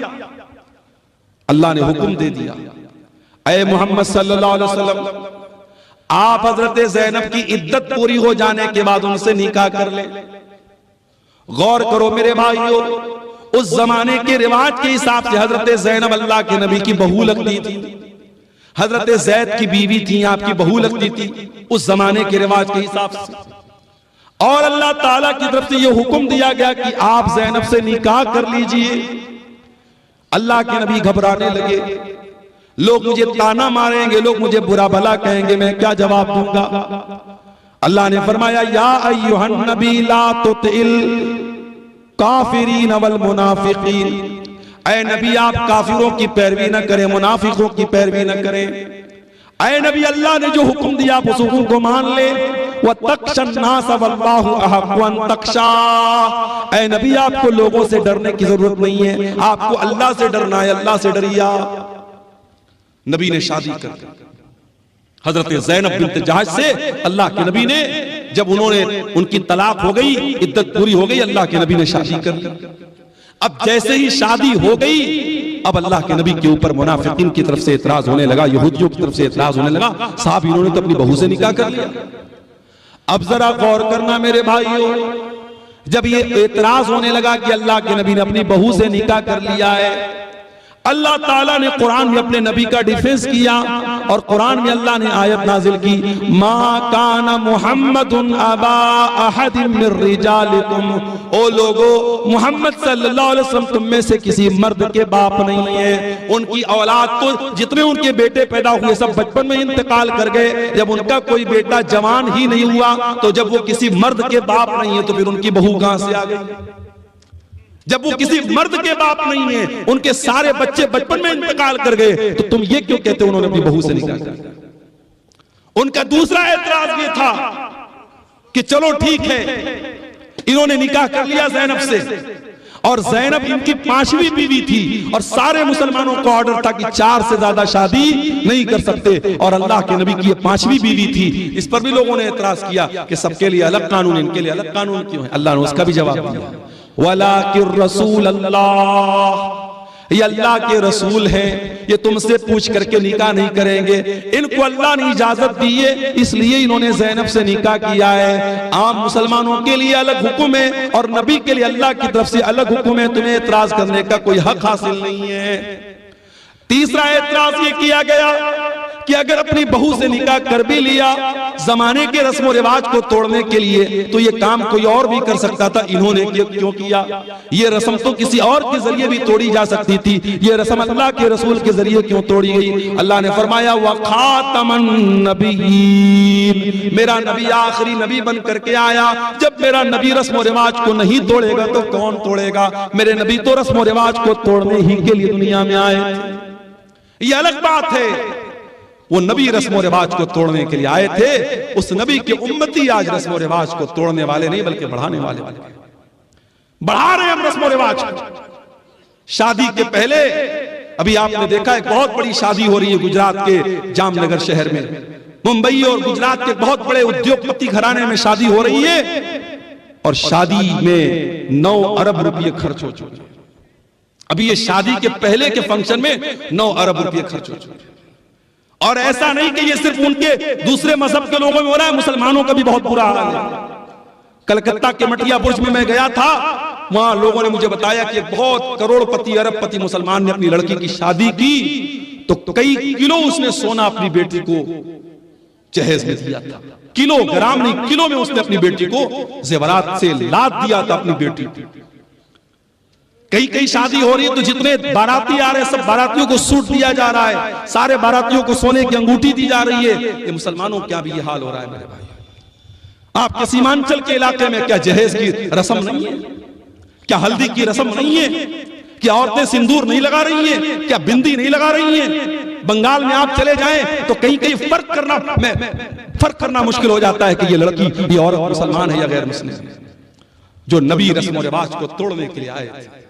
अल्लाह ने हुक्म दे दिया, ऐ मोहम्मद सल्लल्लाहु अलैहि वसल्लम, आप हजरत ज़ैनब की इद्दत पूरी हो जाने के बाद उनसे निकाह कर ले। गौर करो मेरे भाइयों, उस जमाने के रिवाज के हिसाब से हजरत ज़ैनब अल्लाह के नबी की बहू लगती थी, हजरत जैद की बीवी थी, आपकी बहू लगती थी उस जमाने के रिवाज के हिसाब से। और अल्लाह ताला की तरफ से यह हुक्म दिया गया कि आप ज़ैनब से निकाह कर लीजिए। अल्लाह के नबी घबराने लगे, लोग मुझे ताना मारेंगे, लोग मुझे बुरा भला कहेंगे, मैं क्या जवाब दूंगा? अल्लाह ने फरमाया, या अय्युहन नबी ला तुतिल काफिरीन वल मुनाफिकीन, ऐ नबी आप काफिरों की पैरवी न करें, मुनाफिकों की पैरवी न करें। ऐ नबी अल्लाह ने जो हुक्म दिया आप उस हुक्म को मान ले। वतख्शन्नास वल्लाहु अहक्कु अन तख्शा, ऐ नबी आपको लोगों से डरने की जरूरत नहीं है, आपको अल्लाह से डरना है, अल्लाह से डरिया। नबी ने शादी कर दी हजरत ज़ैनब बिन्त जहश से। अल्लाह के नबी ने जब उन्होंने उनकी तलाक हो गई, इद्दत पूरी हो गई, अल्लाह के नबी ने शादी कर ली। अब जैसे ही शादी हो गई, अब अल्लाह के नबी के ऊपर मुनाफिकीन की तरफ से इतराज होने लगा, यहूदियों की तरफ से इतराज होने लगा, साहब इन्होंने तो अपनी बहू से निकाह कर लिया। अब जरा गौर करना मेरे भाइयों, जब ये इतराज होने लगा कि अल्लाह के नबी ने अपनी बहू से निकाह कर लिया है, अल्लाह ताला ने कुरान में अपने नबी का डिफेंस किया और कुरान में अल्लाह ने आयत नाजिल की, मा काना मुहम्मदुन अबा अहदिन मिर रिजालिकुम, ओ लोगो मोहम्मद सल्लल्लाहु अलैहि वसल्लम तुम में से किसी मर्द के बाप नहीं है। उनकी औलाद तो जितने उनके बेटे पैदा हुए सब बचपन में इंतकाल कर गए। जब उनका कोई बेटा जवान ही नहीं हुआ तो जब वो किसी मर्द के बाप नहीं है तो फिर उनकी बहू कहां से आ गई? जब वो किसी मर्द के बाप नहीं है, उनके सारे बच्चे बचपन में इंतकाल कर गए, तो तुम ये क्यों कहते हो उन्होंने अपनी बहू से निकाह किया? उनका दूसरा एतराज ये था कि चलो ठीक है, इन्होंने निकाह कर लिया ज़ैनब से, और ज़ैनब इनकी 5वीं बीवी थी, और सारे मुसलमानों को ऑर्डर था कि 4 से ज्यादा शादी नहीं कर सकते, और अल्लाह के नबी की 5वीं बीवी थी। इस पर भी लोगों ने एतराज किया कि सबके लिए अलग कानून, इनके लिए अलग कानून क्यों है? अल्लाह ने उसका भी जवाब दिया, वलाकिर रसूल अल्लाह, ये अल्लाह के रसूल हैं, ये तुमसे पूछ करके निकाह नहीं करेंगे। इनको अल्लाह ने इजाजत दी है, इसलिए इन्होंने ज़ैनब से निकाह किया है। आम मुसलमानों के लिए अलग हुक्म है और नबी के लिए अल्लाह की तरफ से अलग हुक्म है, तुम्हें एतराज करने का कोई हक हासिल नहीं है। तीसरा एतराज ये किया गया कि अगर अपनी बहू से निकाह कर भी लिया जमाने के रस्म रिवाज को तोड़ने के लिए, तो ये काम कोई और भी कर सकता था, इन्होंने क्यों किया? ये रस्म तो किसी और के जरिए भी तोड़ी जा सकती थी, ये रस्म अल्लाह के रसूल के जरिए क्यों तोड़ी गई? अल्लाह ने फरमाया व खातमन नबीय्यीन, मेरा नबी आखिरी नबी बन करके आया। जब मेरा नबी रस्म रिवाज को नहीं तोड़ेगा तो कौन तोड़ेगा? मेरे नबी तो रस्म रिवाज को तोड़ने ही के लिए दुनिया में आए थे। ये अलग बात है, वो नबी रस्म रिवाज को तोड़ने के लिए आए थे, उस नबी के उम्मती आज रस्म रिवाज को तोड़ने वाले नहीं बल्कि बढ़ाने वाले बढ़ा रहे हम रस्म रिवाज को। शादी के पहले अभी आपने देखा है बहुत बड़ी शादी हो रही है गुजरात के जामनगर शहर में, मुंबई और गुजरात के बहुत बड़े उद्योगपति घराने में शादी हो रही है, और शादी में 9 अरब रुपये खर्च हो चुके। अभी ये शादी के पहले के फंक्शन में 9 अरब रुपये खर्च हो चुके। और ऐसा नहीं कि ये सिर्फ उनके दूसरे मजहब के लोगों में हो रहा है, मुसलमानों का भी बहुत बुरा हाल है। कलकत्ता के मटिया बुर्ज में मैं गया था, वहां लोगों ने मुझे बताया कि बहुत करोड़पति अरबपति मुसलमान ने अपनी लड़की की शादी की तो कई किलो उसने सोना अपनी बेटी को जहेज में दिया था। किलोग्राम नहीं, किलो में उसने अपनी बेटी को जेवरात से लाद दिया था अपनी बेटी। कई शादी हो रही है तो जितने बाराती आ रहे हैं सब बारातियों को सूट दिया जा रहा है, सारे बारातियों को सोने की अंगूठी दी जा रही है। ये मुसलमानों क्या भी ये हाल हो रहा है मेरे भाई? आपके सीमांचल के इलाके में क्या जहेज की रस्म नहीं है? क्या हल्दी की रस्म नहीं है? क्या औरतें सिंदूर नहीं लगा रही हैं? क्या बिंदी नहीं लगा रही हैं? बंगाल में आप चले जाएं तो कहीं फर्क करना मुश्किल हो जाता है कि ये लड़की, ये औरत मुसलमान है या गैर मुस्लिम। जो नबी रस्म रिवाज को तोड़ने के लिए आए थे,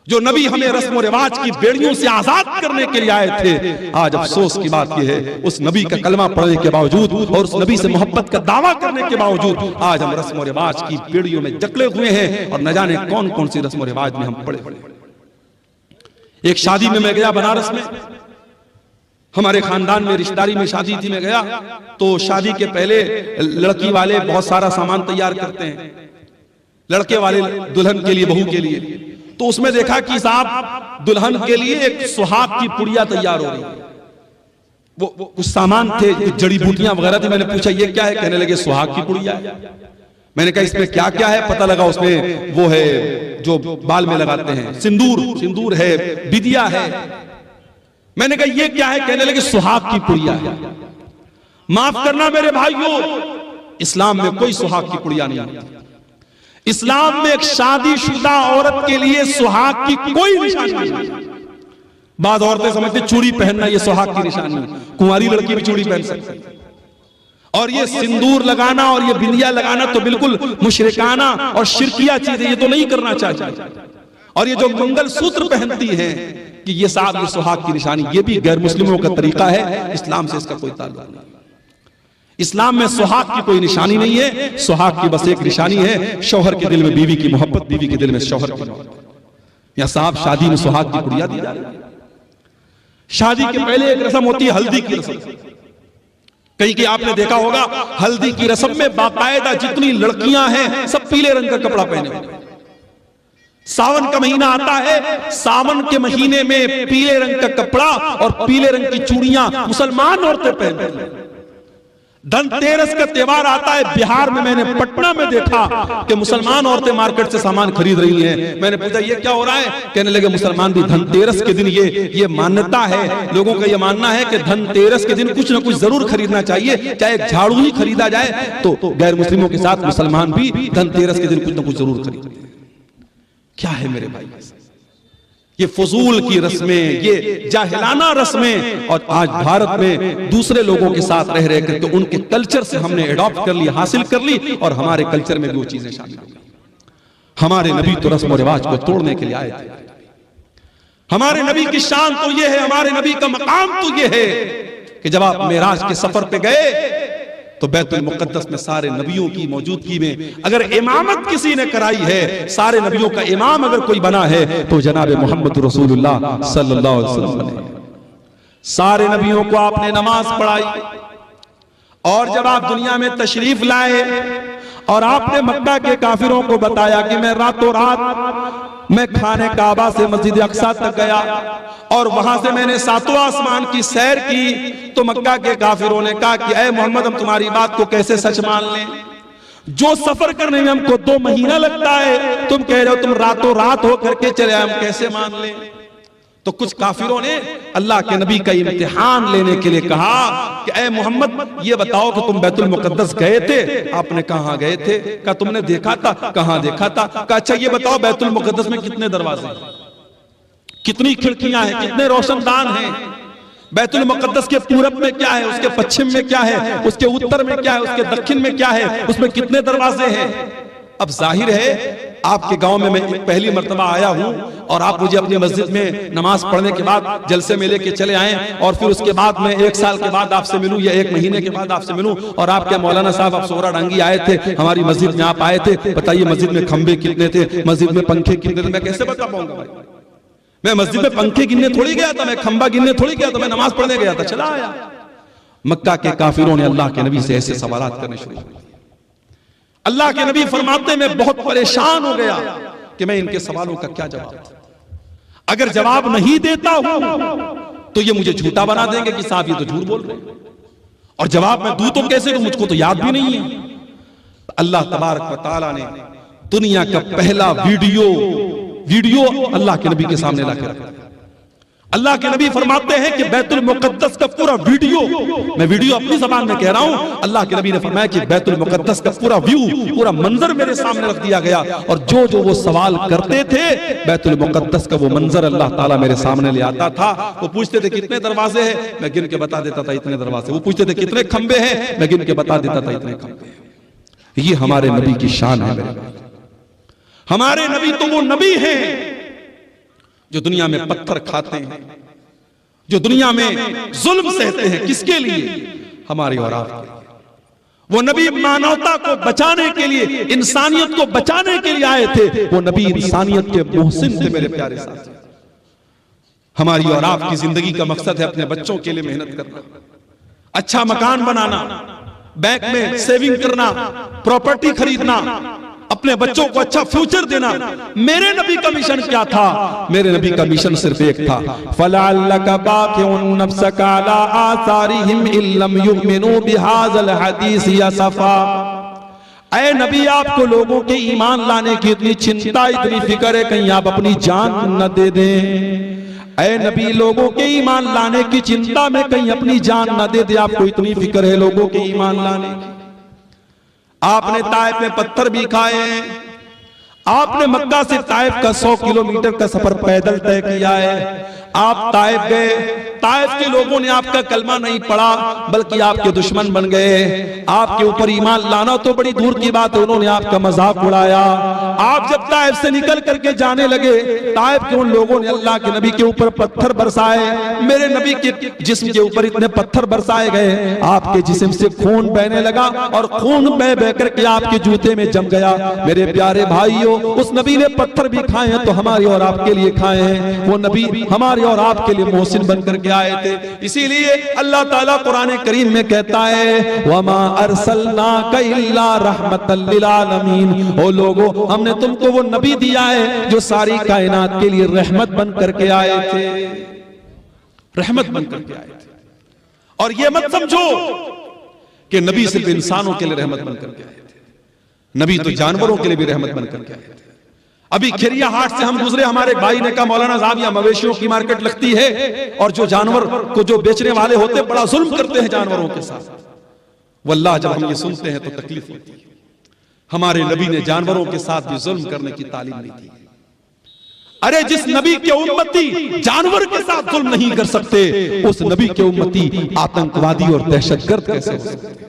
जो नबी हमें रस्म रिवाज की बेड़ियों से आजाद करने के लिए आए थे, आज अफसोस की बात यह है उस नबी का कलमा पढ़ने के बावजूद और उस नबी से मोहब्बत का दावा करने के बावजूद आज हम रस्म रिवाज की बेड़ियों में जकड़े हुए हैं, और न जाने कौन कौन सी रस्म रिवाज में हम पड़े। एक शादी में मैं गया बनारस में, हमारे खानदान में रिश्तेदारी में शादी थी, मैं गया तो शादी के पहले लड़की वाले बहुत सारा सामान तैयार करते हैं, लड़के वाले दुल्हन के लिए, बहू के लिए। तो उसमें देखा कि साहब दुल्हन के लिए एक सुहाग की पुड़िया तैयार हो रही है। वो कुछ सामान थे, जड़ी बूटियां वगैरह थी। मैंने पूछा ये क्या है? कहने लगे सुहाग की पुड़िया है। मैंने कहा इसमें क्या क्या है? पता लगा उसमें वो है जो बाल में लगाते हैं, सिंदूर है, बिदिया है। मैंने कहा ये क्या है? कहने लगे सुहाग की पुड़िया है। माफ करना मेरे भाइयों, इस्लाम में कोई सुहाग की पुड़िया नहीं है। इस्लाम में एक शादीशुदा औरत के लिए सुहाग की कोई निशानी नहीं। बाद औरतें समझते चूड़ी पहनना ये सुहाग की निशानी है, कुंवारी लड़की भी चूड़ी पहन सकती है। और ये सिंदूर लगाना और ये बिंदिया लगाना तो बिल्कुल मुशरिकाना और शिरकिया चीज है, ये तो नहीं करना चाहिए। और ये जो मंगल सूत्र पहनती है कि ये साहब ये सुहाग की निशानी, ये भी गैर मुस्लिमों का तरीका है, इस्लाम से इसका कोई ताल्लुक नहीं। इस्लाम में सुहाग की कोई निशानी नहीं है। सुहाग की बस एक निशानी है, शौहर के दिल में बीवी की मोहब्बत, बीवी के दिल में शौहर की मोहब्बत। या साहब शादी में सुहाग की पुड़िया दी जा रही है। शादी के पहले एक रस्म होती है हल्दी की रस्म। कहीं आपने देखा होगा हल्दी की रस्म में बाकायदा जितनी लड़कियां हैं सब पीले रंग का कपड़ा पहने हुए। सावन का महीना आता है, सावन के महीने में पीले रंग का कपड़ा और पीले रंग की चूड़ियां मुसलमान औरतें पहनती हैं। धनतेरस का त्योहार आता है, बिहार में मैंने पटना में देखा कि मुसलमान औरतें मार्केट से सामान खरीद रही हैं। मैंने पूछा ये क्या हो रहा है? कहने लगे मुसलमान भी धनतेरस के दिन ये मान्यता है, लोगों का ये मानना है कि धनतेरस के दिन कुछ ना कुछ जरूर खरीदना चाहिए, चाहे एक झाड़ू ही खरीदा जाए। तो गैर मुस्लिमों के साथ मुसलमान भी धनतेरस के दिन कुछ ना कुछ जरूर खरीदते हैं। क्या है मेरे भाई, ये फजूल की रस्में, ये जाहिलाना रस्में, और आज भारत में दूसरे लोगों के साथ रह रहे करके उनके कल्चर से हमने एडॉप्ट कर ली, हासिल कर ली, और हमारे कल्चर में भी वो चीजें शामिल हो गई। हमारे नबी तो रस्म और रिवाज को तोड़ने के लिए आए थे। हमारे नबी की शान तो ये है, हमारे नबी का मकाम तो ये है कि जब आप मेराज के सफर पे गए तो बैतुल मुक़द्दस में सारे नबियों की मौजूदगी में अगर इमामत किसी ने कराई है, सारे नबियों का इमाम अगर कोई बना है तो जनाब मोहम्मद रसूलुल्लाह सल्लल्लाहु अलैहि वसल्लम ने। सारे नबियों को आपने नमाज पढ़ाई, और जब आप दुनिया में तशरीफ लाए और आपने मक्का के काफिरों को बताया कि मैं रातों रात मैं खाने काबा से मस्जिद अक्सा तक गया और वहां से मैंने सातों आसमान की सैर की, तो मक्का के काफिरों ने कहा कि ऐ मोहम्मद, हम तुम्हारी बात को कैसे सच मान लें? जो सफर करने में हमको 2 महीना लगता है, तुम कह रहे हो तुम रातों रात हो करके चले, हम कैसे मान लें? तो कुछ काफिरों ने अल्लाह के नबी का इम्तिहान लेने के लिए कहा कि ऐ मोहम्मद, ये बताओ कि तुम बैतुल मुक़द्दस गए थे? आपने कहा गए थे? कहा तुमने देखा था? कहां देखा था? कहा अच्छा ये बताओ बैतुल मुक़द्दस में कितने दरवाजे हैं, कितनी खिड़कियां हैं, कितने रोशनदान हैं? बैतुल मुक़द्दस के पूरब में क्या है, उसके पश्चिम में क्या है, उसके उत्तर में क्या है, उसके दक्षिण में क्या है, उसमें कितने दरवाजे हैं? अब जाहिर है आपके गांव में मैं पहली मर्तबा आया हूं और आप मुझे अपनी मस्जिद में नमाज पढ़ने के बाद जलसे में लेके चले आए, और फिर उसके बाद मैं 1 साल के बाद आपसे मिलूं या 1 महीने के बाद आपसे मिलूं, और आप क्या मौलाना साहब आप सोहरा डांगी आए थे, हमारी मस्जिद में आप आए थे, बताइए मस्जिद में खंबे कितने थे, मस्जिद में पंखे कितने थे? मैं कैसे बता पाऊंगा भाई? मैं मस्जिद में पंखे गिनने थोड़ी गया था, मैं खंबा गिनने थोड़ी गया था, मैं नमाज पढ़ने गया था, चला आया। मक्का के काफिरों ने अल्लाह के नबी से ऐसे सवालात करने शुरू किए। अल्लाह के नबी फरमाते मैं बहुत परेशान हो गया कि मैं इनके सवालों का क्या जवाब दूं। अगर जवाब नहीं देता हूं तो ये मुझे झूठा बना देंगे कि साहब ये तो झूठ बोल रहे हैं, और जवाब मैं दूं तो कैसे दूं, मुझको तो याद भी नहीं है। तो अल्लाह तबारक व तआला ने दुनिया का पहला वीडियो अल्लाह के नबी के सामने लाके रखा। अल्लाह के नबी फरमाते हैं कि बैतुल मुक़द्दस का पूरा वीडियो, मैं वीडियो अपनी ज़बान में कह रहा हूं, अल्लाह के नबी ने फरमाया कि बैतुल मुक़द्दस का पूरा व्यू, पूरा मंजर मेरे सामने रख दिया गया, और जो जो वो सवाल करते थे बैतुल मुक़द्दस का वो मंजर अल्लाह ताला मेरे सामने ले आता था। वो पूछते थे कितने दरवाजे हैं, मैं गिन के बता देता था इतने दरवाजे। वो पूछते थे कितने खंबे हैं, मैं गिन के बता देता था इतने खंबे। ये हमारे नबी की शान है मेरे भाई। हमारे नबी तो वो नबी हैं जो दुनिया में पत्थर खाते हैं, जो दुनिया में जुल्म सहते हैं, किसके लिए? हमारे और आपके लिए। वो नबी मानवता को बचाने के लिए, इंसानियत को बचाने के लिए आए थे। वो नबी इंसानियत के मोहसिन थे मेरे प्यारे साथी। हमारी और आपकी जिंदगी का मकसद है अपने बच्चों के लिए मेहनत करना, अच्छा मकान बनाना, बैंक में सेविंग करना, प्रॉपर्टी खरीदना, अपने बच्चों को अच्छा फ्यूचर देना। मेरे नबी का मिशन क्या था? मेरे नबी का मिशन सिर्फ एक था, फलअल्लका बाक़िउन नफ्सका अला आसारिहिम इल्लम युमिनू बिहाज़ल हदीस यसफ़ा। ऐ नबी, आपको लोगों के ईमान लाने की इतनी चिंता, इतनी फिक्र है, कहीं आप अपनी जान न दे दें। ऐ नबी, लोगों के ईमान लाने की चिंता में कहीं अपनी जान न दे दे। आपको इतनी फिक्र है लोगों के ईमान लाने की। आपने ताइफ में पत्थर भी खाए हैं, आपने मक्का से ताइफ का 100 किलोमीटर का सफर पैदल तय किया है। आप ताइफ गए, ताइफ के लोगों ने आपका कलमा नहीं पढ़ा बल्कि आपके दुश्मन बन गए। आपके ऊपर ईमान लाना तो बड़ी दूर की बात है, उन्होंने आपका मजाक उड़ाया। आप जब ताइफ से निकल करके जाने लगे, ताइफ के उन लोगों ने अल्लाह के नबी के ऊपर पत्थर बरसाए। मेरे नबी के जिस्म के ऊपर इतने पत्थर बरसाए गए, आपके जिस्म से खून बहने लगा और खून बह बह करके आपके जूते में जम गया। मेरे प्यारे भाइयों, उस नबी ने पत्थर भी खाए हैं तो हमारे और आपके लिए खाए हैं। वो नबी हमारे और आपके लिए मोहसिन बन करके आए थे। इसीलिए अल्लाह ताला कुरान करीम में कहता है, वमा अरसलनाका इल्ला रहमतल लिल आलमीन। ओ लोगों, हमने तुमको वो नबी दिया है जो सारी कायनात के लिए रहमत बन करके आए थे, रहमत बन करके आए थे। और ये मत समझो कि नबी सिर्फ इंसानों के लिए रहमत बन करके आए थे, नबी तो जानवरों के लिए भी रहमत बन करके आए थे। अभी खिरिया हाट से हम गुजरे, हमारे भाई ने कहा मौलाना साहब यहाँ मवेशियों की मार्केट लगती है और जो जानवर को जो बेचने वाले होते बड़ा जुल्म करते हैं जानवरों के साथ। वल्लाह जब हम ये सुनते हैं तो तकलीफ होती है। हमारे नबी ने जानवरों के साथ भी जुल्म करने की तालीम नहीं दी। अरे जिस नबी के उम्मती जानवर के साथ जुल्म नहीं कर सकते, उस नबी के उम्मती आतंकवादी और दहशतगर्द कैसे हो सकते?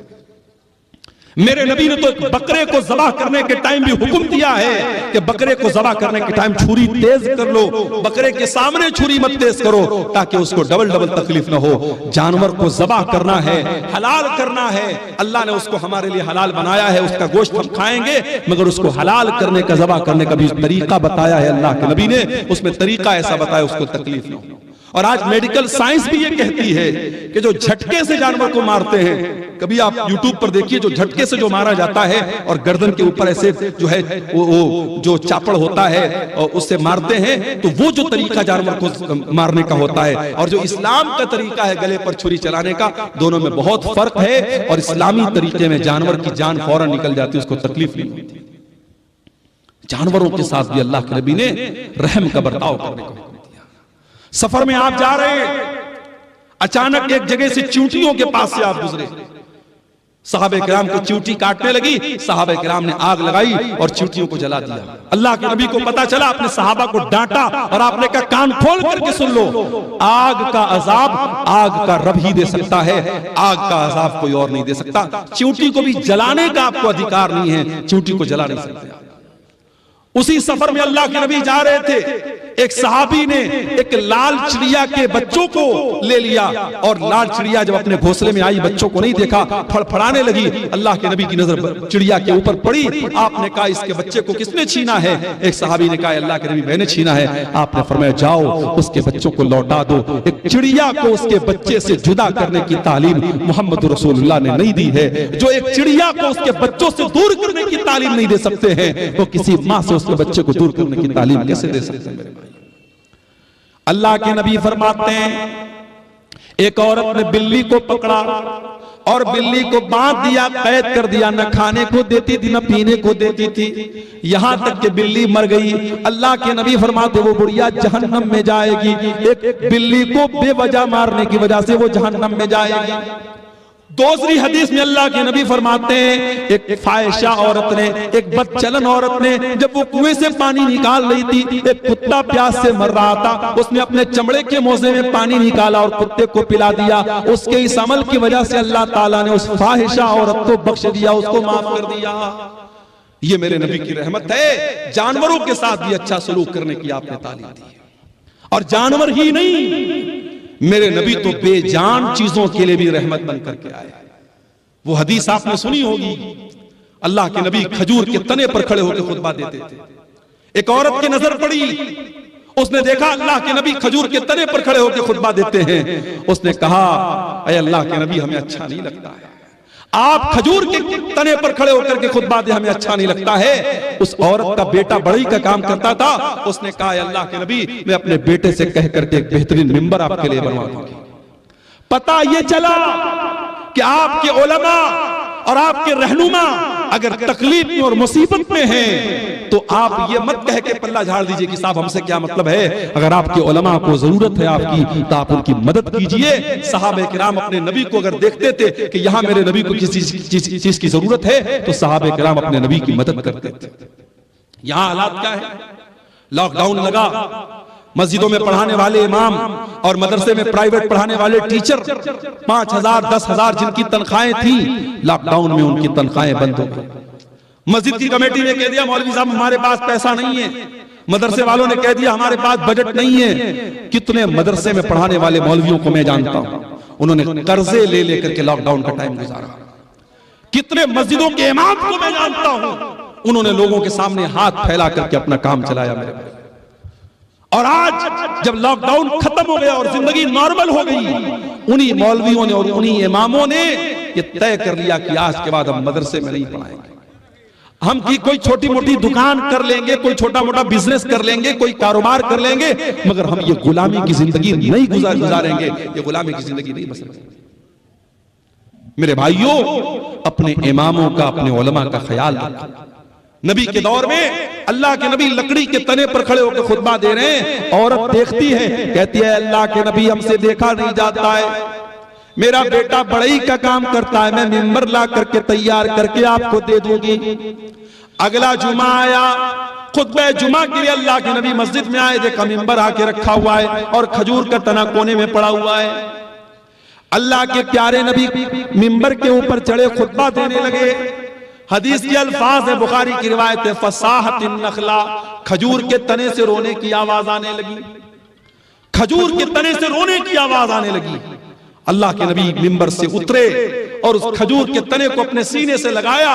मेरे नबी ने तो एक बकरे को ज़बाह करने के टाइम भी हुक्म दिया है कि बकरे को ज़बाह करने के टाइम छुरी तेज कर लो, बकरे के सामने छुरी मत तेज करो ताकि उसको डबल डबल तकलीफ ना हो। जानवर को ज़बाह करना है, हलाल करना है। अल्लाह ने उसको हमारे लिए हलाल बनाया है, उसका गोश्त हम खाएंगे, मगर उसको हलाल करने का, ज़बाह करने का भी तरीका बताया है अल्लाह के नबी ने। उसमें तरीका ऐसा बताया उसको तकलीफ ना हो। और आज मेडिकल साइंस भी ये कहती है कि जो झटके से जानवर को मारते हैं, कभी आप YouTube पर देखिए, जो झटके से जो मारा जाता है और गर्दन के ऊपर ऐसे जो है वो जो चापड़ होता है और उससे मारते हैं, तो वो जो तरीका जानवर को मारने का होता है और जो इस्लाम का तरीका है गले पर छुरी चलाने का, दोनों में बहुत फर्क है। और इस्लामी तरीके में जानवर की जान फौरन निकल जाती है, उसको तकलीफ नहीं होती। जानवरों के साथ भी अल्लाह के नबी ने रहम का बर्ताव करने को दिया। सफर में आप जा रहे हैं, अचानक एक जगह से चींटियों के पास से आप गुजरे, सहाबे किराम को चींटी काटने लगी, सहाबे किराम ने आग लगाई और चींटियों को जला दिया। अल्लाह के नबी को पता चला, अपने सहाबा को डांटा और आपने कहा कान खोल करके सुन लो, आग का अजाब आग का रब ही दे सकता है, आग का अजाब कोई और नहीं दे सकता। चींटी को भी जलाने का आपको अधिकार नहीं है, चींटी को जला नहीं सकते। उसी सफर में अल्लाह के नबी जा रहे थे, एक सहाबी ने एक लाल चिड़िया के बच्चों को ले लिया और लाल चिड़िया जब अपने घोंसले में आई, बच्चों को नहीं देखा, फड़फड़ाने लगी। अल्लाह के नबी की नजर चिड़िया के ऊपर पड़ी। आपने कहा इसके बच्चे को किसने छीना है? एक सहाबी ने कहा अल्लाह के नबी मैंने छीना है। आपने फरमाया जाओ उसके बच्चों को लौटा दो। एक चिड़िया को उसके बच्चे से जुदा करने की तालीम मोहम्मद रसूलुल्लाह ने नहीं दी है। जो एक चिड़िया को उसके बच्चों से दूर करने की तालीम नहीं दे सकते हैं, तो किसी माँ से उसके बच्चे को दूर करने की तालीम कैसे दे सकते हैं मेरे भाई? अल्लाह के नबी फरमाते हैं, एक औरत ने बिल्ली को पकड़ा और बिल्ली को बांध दिया, कैद कर दिया, न खाने को देती थी न पीने को देती थी, यहां तक कि बिल्ली मर गई। अल्लाह के नबी फरमाते वो बुढ़िया जहन्नम में जाएगी। एक बिल्ली को बेवजह मारने की वजह से वो जहन्नम में जाएगी। दूसरी हदीस में अल्लाह के नबी फरमाते हैं, एक फाहिशा औरत ने, एक बदचलन औरत ने, जब वो कुएं से पानी निकाल रही थी, एक कुत्ता प्यास से मर रहा था, उसने अपने चमड़े के मोजे में पानी निकाला और कुत्ते को पिला दिया। उसके इस अमल की वजह से अल्लाह ताला ने उस फाहिशा औरत को बख्श दिया, उसको माफ कर दिया। ये मेरे नबी की रहमत है। जानवरों के साथ भी अच्छा सलूक करने की आपने तालीम दी है। और जानवर ही नहीं, मेरे नबी तो बेजान चीजों के लिए भी रहमत बन करके आए। वो हदीस आपने सुनी होगी, अल्लाह के नबी खजूर के तने पर खड़े होकर खुतबा देते थे। एक औरत की नजर पड़ी, उसने देखा अल्लाह के नबी खजूर के तने पर खड़े होकर खुतबा देते हैं। उसने कहा अरे अल्लाह के नबी हमें अच्छा नहीं लगता है, आप खजूर के तने पर खड़े होकर के खुतबा दे, हमें अच्छा नहीं लगता है। उस औरत का बेटा बढ़ई का काम करता था, उसने कहा अल्लाह के नबी मैं अपने बेटे से कह करके एक बेहतरीन मिंबर आपके लिए बनवा दूंगी। पता ये चला कि आपके उलमा और आपके रहनुमा अगर तकलीफ में और मुसीबत में हैं, तो आप ये मत कह के पल्ला झाड़ दीजिए कि साहब हमसे क्या मतलब है। अगर आपके उलमा को जरूरत है आपकी, तो आप उनकी मदद कीजिए। सहाबे किराम अपने नबी को अगर देखते थे कि यहां मेरे नबी को किसी चीज की जरूरत है, तो सहाबे किराम अपने नबी की मदद करते थे। यहां हालात क्या है? लॉकडाउन लगा, मस्जिदों में पढ़ाने वाले इमाम और मदरसे में प्राइवेट पढ़ाने वाले टीचर 5,000 10,000 जिनकी तनख्वाहें थी, लॉकडाउन में उनकी तनख्वाहें बंद हो गई। मस्जिद की कमेटी ने कह दिया मौलवी साहब हमारे पास पैसा नहीं है, मदरसे वालों ने कह दिया हमारे पास बजट नहीं है। कितने मदरसे में पढ़ाने वाले मौलवियों को मैं जानता हूं, उन्होंने कर्जे ले लेकर के लॉकडाउन का टाइम गुजारा। कितने मस्जिदों के इमाम को मैं जानता हूं, उन्होंने लोगों के सामने हाथ फैला करके अपना काम चलाया मेरे भाई। और आज जब लॉकडाउन खत्म हो गया और जिंदगी नॉर्मल हो गई, उन्हीं मौलवियों ने और उन्हीं इमामों ने ये तय कर लिया कि आज के बाद हम मदरसे में नहीं पढ़ाएंगे। हम की कोई छोटी मोटी दुकान कर लेंगे, कोई छोटा मोटा बिजनेस कर लेंगे, कोई कारोबार कर लेंगे, मगर हम ये गुलामी की जिंदगी नहीं गुजारेंगे, ये गुलामी की जिंदगी नहीं बसरेंगे। मेरे भाइयों, अपने इमामों का, अपने उलमा का ख्याल रखें। नबी के दौर में अल्लाह के नबी लकड़ी के तने पर खड़े होकर खुतबा दे रहे हैं। औरत देखती है, कहती है अल्लाह के नबी हमसे देखा नहीं जाता है, मेरा बेटा बढ़ई का काम करता है, मैं मिंबर ला करके तैयार करके आपको दे दूंगी। अगला जुमा आया, खुतबे जुमा के लिए अल्लाह के नबी मस्जिद में आए, देखा मिंबर आके रखा हुआ है और खजूर का तना कोने में पड़ा हुआ है। अल्लाह के प्यारे नबी मिंबर के ऊपर चढ़े, खुतबा देने लगे। हदीस के अल्फाज है, बुखारी की रिवायत है, फसाहतिन नखला, खजूर के तने से रोने की आवाज आने लगी, खजूर के तने से रोने की आवाज आने लगी। अल्लाह के नबी मिंबर से उतरे और उस खजूर के तने को अपने सीने से लगाया।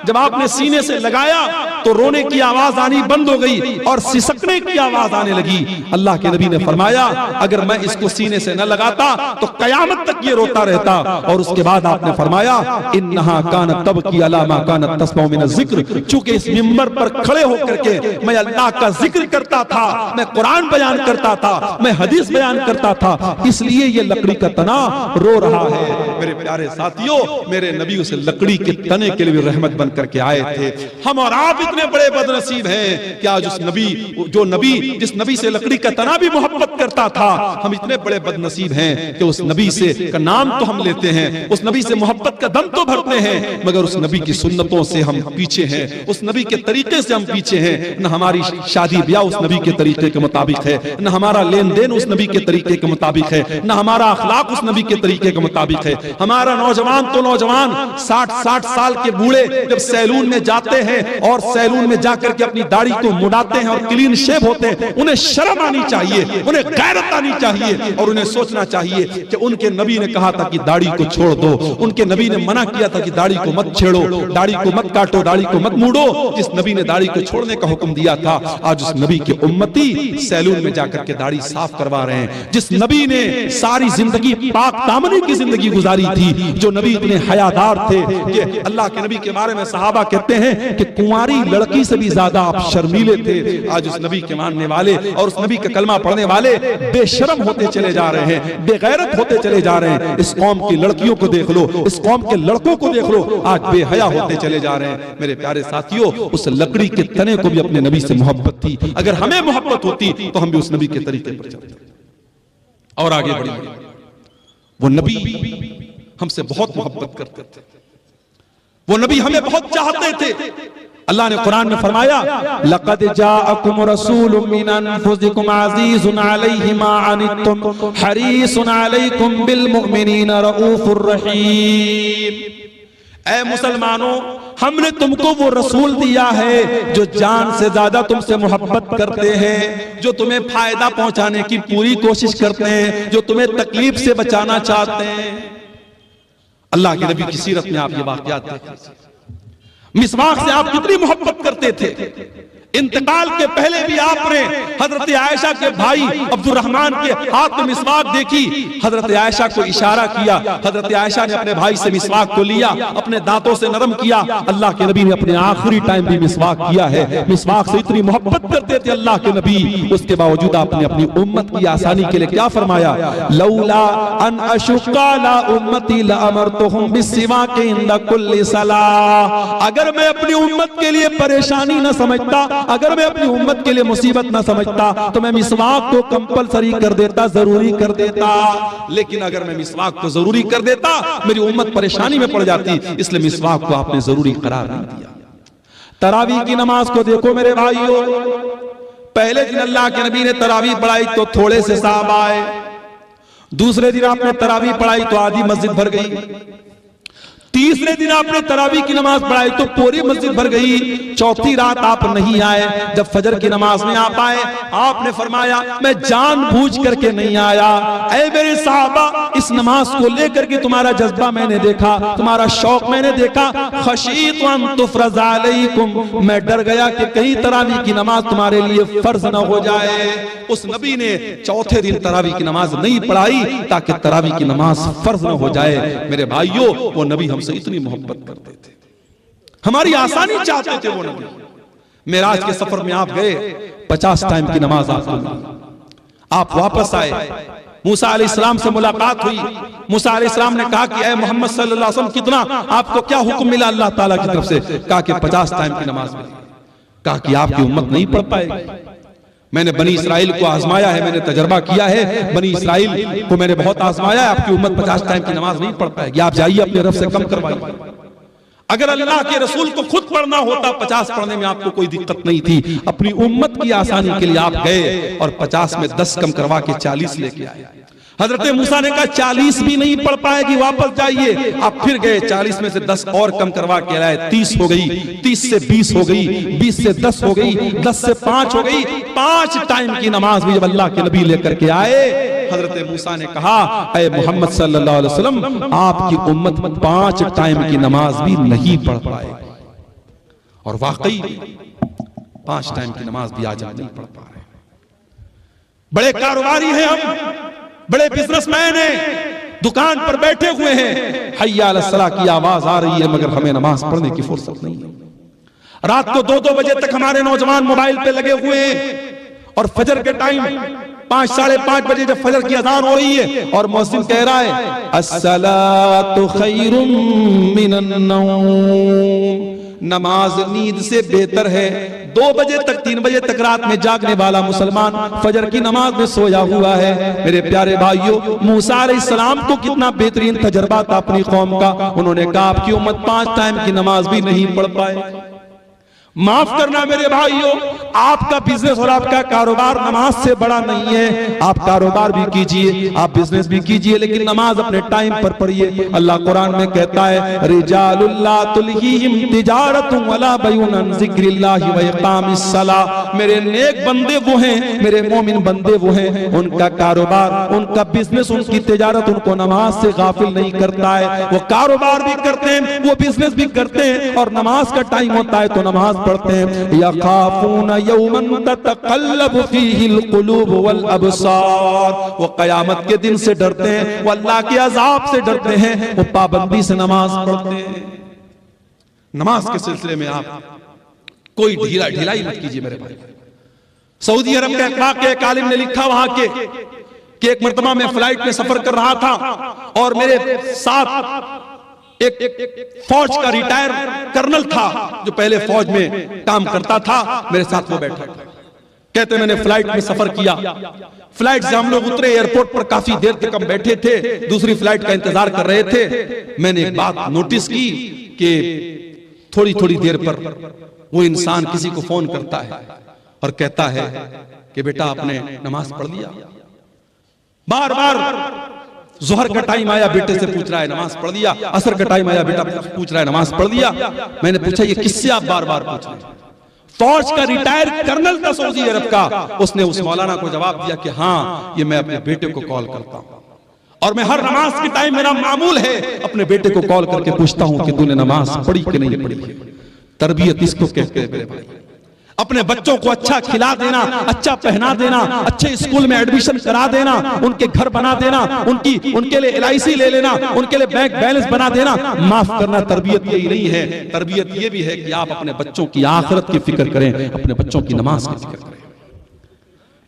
जब आपने सीने से लगाया तो रोने की आवाज आनी बंद हो गई और सिसकने की आवाज आने लगी। अल्लाह के नबी ने फरमाया, अगर मैं इसको सीने से न लगाता तो कयामत तक ये रोता रहता। और उसके बाद आपने फरमाया, इन्नहा कानत तबकी अला मा कानत तस्मउ मिन ज़िक्र, चूंकि इस मिंबर पर खड़े होकर के मैं अल्लाह का जिक्र करता था, मैं कुरान बयान करता था, मैं हदीस बयान करता था, इसलिए ये लकड़ी का तना रो रहा है। मेरे प्यारे साथियों, मेरे नबी उस लकड़ी के तने के लिए भी रहमत बन करके आए थे। हम और आप इतने बड़े बदनसीब हैं कि आज उस नबी, जो नबी जिस नबी से लकड़ी का तना भी मोहब्बत करता था, हम इतने बड़े बदनसीब हैं कि उस नबी से का नाम तो हम लेते हैं, उस नबी से मोहब्बत का दम तो भरते हैं, मगर उस नबी की सुन्नतों से हम पीछे हैं, उस नबी के तरीके से हम पीछे हैं। न हमारी शादी ब्याह उस नबी के तरीके के मुताबिक है, न हमारा लेन देन उस नबी के तरीके के मुताबिक है, न हमारा अखलाक उस नबी के तरीके के मुताबिक है। हमारा नौजवान तो नौजवान 60-60 साल के बूढ़े जब सैलून में जाते हैं और सैलून में जाकर के अपनी दाढ़ी को मुड़ाते हैं और क्लीन शेव होते हैं, उन्हें शर्म आनी चाहिए, उन्हें गैरत आनी चाहिए और उन्हें सोचना चाहिए कि उनके नबी ने कहा था कि दाढ़ी को छोड़ दो, उनके नबी ने मना किया था कि दाढ़ी को मत छेड़ो, दाढ़ी को मत काटो, दाढ़ी को मत मूड़ो। जिस नबी ने दाढ़ी को छोड़ने का हुक्म दिया था, आज उस नबी के उम्मती सैलून में जाकर के दाढ़ी साफ करवा रहे हैं। जिस नबी ने सारी जिंदगी पाक दामनी की जिंदगी गुजारी थी, जो नबी इतने हयादार थे कि अल्लाह के नबी के बारे में सहाबा कहते हैं कि कुंवारी लड़की से भी ज्यादा आप शर्मीले थे। आज उस नबी के मानने वाले और उस नबी का कलमा पढ़ने वाले बेशर्म होते चले जा रहे हैं, बेगैरत होते चले जा रहे हैं। इस कौम की लड़कियों को देख लो, इस कौम के लड़कों को देख लो, आज बेहया होते चले जा रहे हैं। मेरे प्यारे साथियों, उस लकड़ी के तने को भी अपने नबी से मोहब्बत थी। अगर हमें मोहब्बत होती तो हम भी उस नबी के तरीके पर चलते और आगे बढ़े। वो नबी हमसे बहुत मोहब्बत करते थे, वो नबी हमें बहुत चाहते थे। अल्लाह ने कुरान में फरमाया, लक़द जाअकुम रसूलुम मिन अनफुसिकुम अज़ीज़ुन अलैहि मा अनित्तुम हरीसुन अलैकुम बिल मुमिनीना रऊफुर रहीम। ऐ मुसलमानों, हमने तुमको वो रसूल दिया है जो जान से ज्यादा तुमसे मोहब्बत करते हैं, जो तुम्हें फायदा पहुंचाने की पूरी कोशिश करते हैं, जो तुम्हें तकलीफ से बचाना चाहते हैं। अल्लाह के नबी की सीरत में आप ये वाक़यात देखें, मिसवाक से आप कितनी मोहब्बत करते थे। इंतकाल के पहले भी आपने हजरत आयशा के भाई अब्दुर्रहमान के हाथ में मिसवाक देखी, हजरत आयशा को इशारा किया, हजरत आयशा ने अपने भाई से मिसवाक को लिया, अपने दांतों से नरम किया। अल्लाह के नबी ने अपने आखिरी टाइम भी मिसवाक किया है। मिसवाक से इतनी मोहब्बत करते थे अल्लाह के नबी, उसके बावजूद आपने अपनी उम्मत की आसानी के लिए क्या फरमाया, लौला अन अशुक्का ला उम्मती लअमरतुहुम बिस्सिवाक इंदा कुल्ली सलाह। अगर मैं अपनी उम्मत के लिए परेशानी न समझता, अगर मैं अपनी उम्मत के लिए मुसीबत ना समझता तो मैं मिसवाक को कंपलसरी कर देता, जरूरी कर देता। लेकिन अगर मैं मिसवाक को जरूरी कर देता, मेरी उम्मत परेशानी में पड़ जाती, इसलिए मिसवाक को आपने जरूरी करार नहीं दिया। तरावीह की नमाज को देखो मेरे भाइयों, पहले दिन अल्लाह के नबी ने तरावीह पढ़ाई तो थोड़े से साहबा आए, दूसरे दिन आपने तरावीह पढ़ाई तो आधी मस्जिद भर गई, तीसरे दिन आपने तरावी की नमाज पढ़ाई तो पूरी मस्जिद भर गई, चौथी रात आप नहीं आए। जब फजर की नमाज में आप आए, आपने फरमाया मैं जानबूझ करके नहीं आया। ऐ मेरे साहबा, इस नमाज को लेकर के तुम्हारा जज्बा मैंने देखा, तुम्हारा शौक मैंने देखा। खशीत अन तुफरज़ अलैकुम, मैं डर गया कि कहीं तरावी की नमाज तुम्हारे लिए फर्ज न हो जाए। उस नबी ने चौथे दिन तरावी की नमाज नहीं पढ़ाई ताकि तरावी की नमाज फर्ज न हो जाए। मेरे भाइयों, वो नबी हमसे इतनी मोहब्बत करते थे, हमारी आसानी चाहते थे वो नबी। मेराज के सफर में आप गए, 50 टाइम की नमाज आपको मिली, आप वापस आए, मूसा अलैहिस्सलाम से मुलाकात हुई। मूसा अलैहिस्सलाम ने कहा कि ऐ मोहम्मद सल्लल्लाहु अलैहि वसल्लम, कितना आपको क्या हुक्म मिला अल्लाह ताला की तरफ से? कहा कि 50 टाइम की नमाज मिली। कहा कि आपकी उम्मत नहीं पढ़ पाएगी। मैंने बनी इसराइल को आजमाया है, मैंने तजर्बा किया है, बनी इसराइल को मैंने बहुत आजमाया है, आपकी उम्मत 50 टाइम की नमाज नहीं पढ़ पाएगी, आप जाइए अपने रब से कम करवाइए। अगर अल्लाह के रसूल को खुद पढ़ना होता 50 पढ़ने में आपको कोई दिक्कत नहीं थी, अपनी उम्मत की आसानी के लिए आप गए और 50 में 10 कम करवा के 40 लेके आए। हजरत मूसा ने कहा 40 भी नहीं पढ़ पाएगी, वापस जाइए। आप फिर गए, 40 में से 10 और कम करवा के लाए, 30 हो गई, 30 से 20 हो गई, 20 से 10 हो गई, 10 से 5 हो गई। 5 टाइम की नमाज भी जब अल्लाह के नबी लेकर के आए, हजरत मूसा ने कहा, ऐ मोहम्मद सल्लल्लाहु अलैहि वसल्लम, आपकी उम्मत 5 टाइम की नमाज भी नहीं पढ़ पाएगी। और वाकई 5 टाइम की नमाज भी आज हम नहीं पढ़ पा रहे। बड़े कारोबारी हैं हम, बड़े बिजनेसमैन हैं, दुकान पर बैठे हुए हैं, हय्या अलस सलाह की आवाज आ रही है, मगर हमें नमाज पढ़ने की फुर्सत नहीं है। रात को 2-2 बजे तक हमारे नौजवान मोबाइल पे लगे हुए हैं और फजर के टाइम 5 साढ़े 5 बजे जब फजर की अजान हो रही है और मुअज्जिन कह रहा है अस्सलातु खैरुम मिनन नौम, नमाज नींद से बेहतर है। 2 बजे तक 3 बजे तक रात में जागने वाला मुसलमान फजर की नमाज में सोया हुआ है। मेरे प्यारे भाइयों, मूसा अलैहिस्सलाम को कितना बेहतरीन तजर्बा था अपनी कौम का। उन्होंने कहा आपकी उम्मत 5 टाइम की नमाज भी नहीं पढ़ पाए। माफ करना मेरे भाइयों, आपका बिजनेस और आपका कारोबार नमाज से बड़ा नहीं है। आप कारोबार भी कीजिए, आप बिजनेस भी कीजिए, लेकिन नमाज अपने टाइम पर पढ़िए। अल्लाह कुरान में कहता है रिजालुल ला तुल्हीहिम तिजारतुन वला बैउन अन जिक्रिल्लाहि व इकामिस सलाह। मेरे नेक बंदे वो हैं, मेरे मोमिन बंदे वो हैं, उनका कारोबार, उनका बिजनेस, उनकी तिजारत उनको नमाज से गाफिल नहीं करता है। वो कारोबार भी करते हैं, वो बिजनेस भी करते हैं, और नमाज का टाइम होता है तो नमाज पढ़ते हैं। यखाफून यौमन ततक़ल्लबु फीहिल क़ुलूब वल अबसार, वो कयामत के दिन से डरते हैं, वो अल्लाह के अजाब से डरते हैं, वो पाबंदी से नमाज पढ़ते हैं। नमाज के सिलसिले में आप कोई ढिलाई मत कीजिए मेरे भाई। सऊदी अरब का एक आलिम ने लिखा वहां के कि एक मर्तबा मैं फ्लाइट में सफर कर रहा था और मेरे साथ एक फौज का रिटायर कर्नल था जो पहले फौज में काम करता था, मेरे साथ वो बैठा था। कहते मैंने फ्लाइट में सफर किया, फ्लाइट से हम लोग उतरे, एयरपोर्ट पर काफी देर तक हम बैठे थे, दूसरी फ्लाइट का इंतजार कर रहे थे। मैंने एक बात नोटिस की कि थोड़ी थोड़ी देर पर वो इंसान किसी को फोन करता है और कहता है कि बेटा आपने नमाज पढ़ लिया। बार बार जोहर का टाइम आया, बेटे से पूछ रहा है नमाज पढ़ लिया। असर का टाइम आया, बेटा पूछ रहा है नमाज पढ़ लिया। मैंने पूछा ये किससे आप बार बार पूछ रहे हैं? फौज का रिटायर कर्नल था सऊदी अरब का। उसने उस मौलाना को जवाब दिया कि हाँ, ये मैं अपने बेटे को कॉल करता हूं और मैं हर नमाज के टाइम मेरा मामूल है अपने बेटे को कॉल करके पूछता हूं कि तूने नमाज पढ़ी कि नहीं पढ़ी। तरबियत इसको कहते हैं मेरे भाई। अपने बच्चों को अच्छा खिला देना, अच्छा पहना देना, अच्छे स्कूल में एडमिशन करा देना, उनके घर बना देना, उनके लिए LIC ले लेना, उनके लिए बैंक बैलेंस बना देना। माफ करना, तरबियत यही नहीं है। तरबियत ये भी है कि आप अपने बच्चों की आखिरत की फिक्र करें, अपने बच्चों की नमाज की फिक्र करें।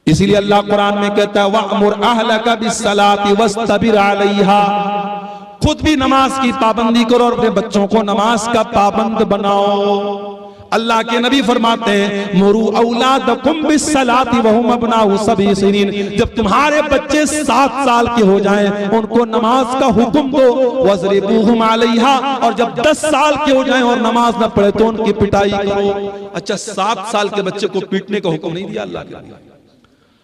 इसीलिए अल्लाह कुरान में कहता है वअमुर अहलका बिस्सलाति वस्तबिर अलैहा, खुद भी नमाज की पाबंदी करो और अपने बच्चों को नमाज का पाबंद बनाओ। अल्लाह के नबी फरमाते हैं मुरू औलादकुम बिस्सलाति वहुम अबनाउ सबई सिनीन, जब तुम्हारे बच्चे 7 साल के हो जाएं उनको नमाज का हुक्म दो। वज़रिबूहुम अलैहा, और जब 10 साल के हो जाएं और नमाज न पढ़े तो उनकी पिटाई करो। अच्छा, 7 साल के बच्चे को पीटने का हुक्म नहीं दिया अल्लाह के नबी।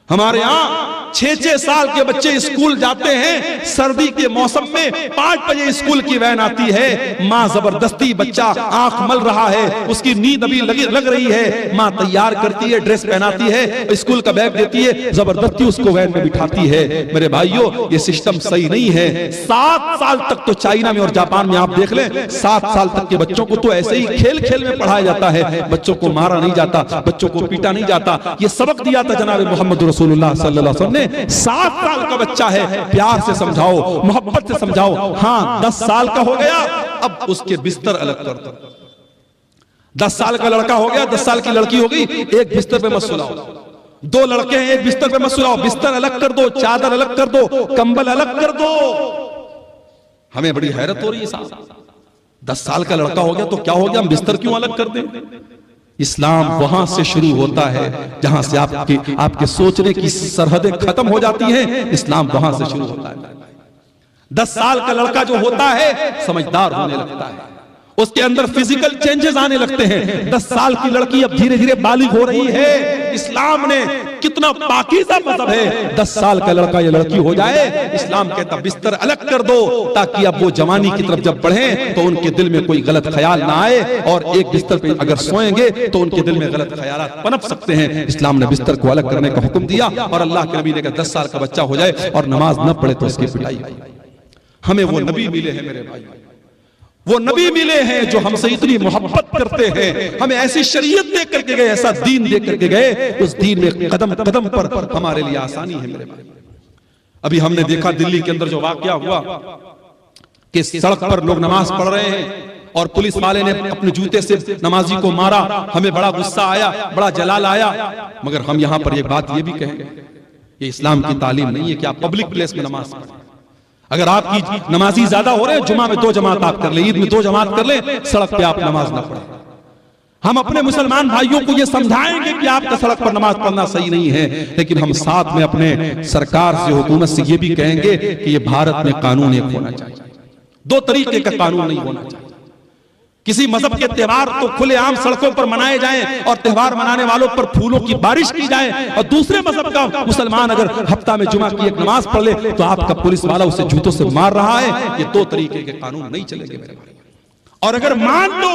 हमारे यहाँ 6-6 साल के बच्चे स्कूल जाते हैं, सर्दी के मौसम में 5 बजे स्कूल की वैन आती है, माँ जबरदस्ती, बच्चा आंख मल रहा है, उसकी नींद अभी लग रही है, माँ तैयार करती है, ड्रेस पहनाती है, स्कूल का बैग देती है, जबरदस्ती उसको वैन में बिठाती है। मेरे भाइयों, ये सिस्टम सही नहीं है। 7 साल तक तो चाइना में और जापान में आप देख लें, 7 साल तक के बच्चों को तो ऐसे ही खेल खेल में पढ़ाया जाता है, बच्चों को मारा नहीं जाता, बच्चों को पीटा नहीं जाता। ये सबक दिया था जनाब मोहम्मद रसूलुल्लाह सल्लल्लाहु अलैहि वसल्लम ने। 7 साल का बच्चा है, प्यार से समझाओ, मोहब्बत से समझाओ। हाँ, 10 साल का हो गया, अब उसके बिस्तर अलग कर दो। 10 साल का लड़का हो गया, 10 साल की लड़की हो गई, एक बिस्तर पे मत सुलाओ। 2 लड़के हैं, एक बिस्तर पे मत सुलाओ, बिस्तर अलग कर दो, चादर अलग कर दो, कंबल अलग कर दो। हमें बड़ी हैरत हो रही है साहब, 10 साल का लड़का हो गया तो क्या हो गया, हम बिस्तर क्यों अलग कर दें? इस्लाम वहां से शुरू होता है जहां से आपके सोचने की सरहदें खत्म हो जाती हैं। इस्लाम वहां से शुरू होता है। 10 साल का लड़का जो होता है समझदार होने लगता है, उसके अंदर फिजिकल चेंजेस आने लगते हैं। 10 साल की लड़की अब धीरे धीरे बालिग हो रही है। इस्लाम ने कितना पाकीज़ा मज़हब है, 10 साल का लड़का या लड़की हो जाए, इस्लाम कहता बिस्तर अलग कर दो, ताकि अब वो जवानी की तरफ जब बढ़े तो उनके दिल में कोई गलत ख्याल ना आए, और एक बिस्तर पे अगर सोएंगे तो उनके दिल में गलत ख्यालात पनप सकते हैं। इस्लाम ने बिस्तर को अलग करने का हुक्म दिया, और अल्लाह के नबी ने कहा 10 साल का बच्चा हो जाए और नमाज न पढ़े तो उसकी पिटाई। हमें वो नबी मिले हैं मेरे भाई, वो नबी मिले हैं जो हमसे इतनी मोहब्बत करते हैं, हमें ऐसी शरीयत दे करके गए, ऐसा दीन दे करके गए, उस दीन में कदम कदम पर हमारे लिए आसानी है मेरे भाई। अभी हमने देखा दिल्ली के अंदर जो वाकया हुआ कि सड़क पर लोग नमाज पढ़ रहे हैं और पुलिस वाले ने अपने जूते से नमाजी को मारा। हमें बड़ा गुस्सा आया, बड़ा जलाल आया, मगर हम यहां पर एक बात ये भी कहेंगे, ये इस्लाम की तालीम नहीं है कि आप पब्लिक प्लेस में नमाज पढ़ें। अगर आपकी नमाजी ज्यादा हो रहे हैं, जुमा में 2 जमात आप कर ले, ईद में 2 जमात कर ले, सड़क पे आप नमाज ना पढ़ें। हम अपने मुसलमान भाइयों को ये समझाएंगे कि आपका सड़क पर नमाज पढ़ना सही नहीं है, लेकिन हम साथ में अपने सरकार से, हुकूमत से ये भी कहेंगे कि ये भारत में कानून एक होना चाहिए, 2 तरीके का कानून नहीं होना चाहिए। किसी मजहब के त्योहार तो खुलेआम सड़कों पर मनाए जाएं और त्योहार मनाने वालों पर फूलों की बारिश की जाए, और दूसरे मजहब का मुसलमान अगर हफ्ता में जुमा की एक नमाज पढ़ ले तो आपका पुलिस वाला उसे जूतों से मार रहा है। ये 2 तरीके के कानून नहीं चलेंगे मेरे भाई। और अगर मान लो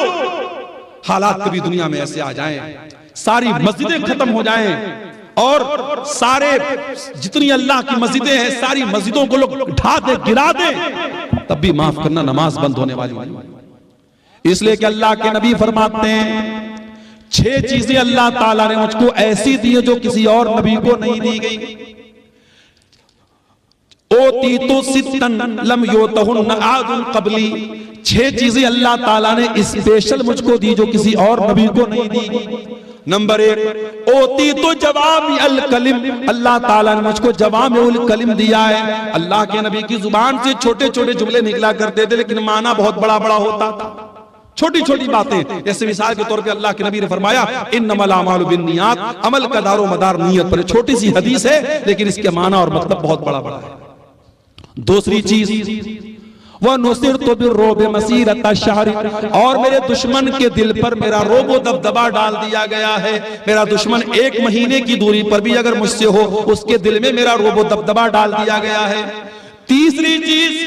हालात कभी दुनिया में ऐसे आ जाएं, सारी मस्जिदें खत्म हो जाएं और सारे जितनी अल्लाह की मस्जिदें हैं सारी मस्जिदों को लोग ढा दे, गिरा दे, तब भी माफ करना नमाज बंद होने वाली नहीं। इसलिए कि अल्लाह के नबी फरमाते हैं 6 चीजें अल्लाह ताला ने मुझको ऐसी दी है जो किसी और नबी को नहीं दी गई। ओती तो सित्तन लम योतहुन्न आदुन कबली, 6 चीजें अल्लाह ताला ने स्पेशल मुझको दी जो किसी और नबी को नहीं दी। नंबर 1, ओती तो जवामी अल कलिम, अल्लाह ताला ने मुझको जवामी उल कलिम दिया है। अल्लाह के नबी की जुबान से छोटे छोटे जुमले निकला करते थे, लेकिन माना बहुत बड़ा बड़ा होता था। छोटी छोटी बातें, जैसे मिसाल के तौर पे अल्लाह के नबी ने फरमाया इन्नमल अमालु बिन्नियात, अमल का दारो मदार नियत पर। छोटी सी हदीस है लेकिन इसके माना और मतलब बहुत बड़ा बड़ा है। दूसरी चीज, वह नुसिरतु बिर्रुब मसीरत अश-शहर, और मेरे दुश्मन के दिल पर मेरा रोबो दबदबा डाल दिया गया है। मेरा दुश्मन 1 महीने की दूरी पर भी अगर मुझसे हो, उसके दिल में मेरा रोबो दबदबा डाल दिया गया है। तीसरी चीज,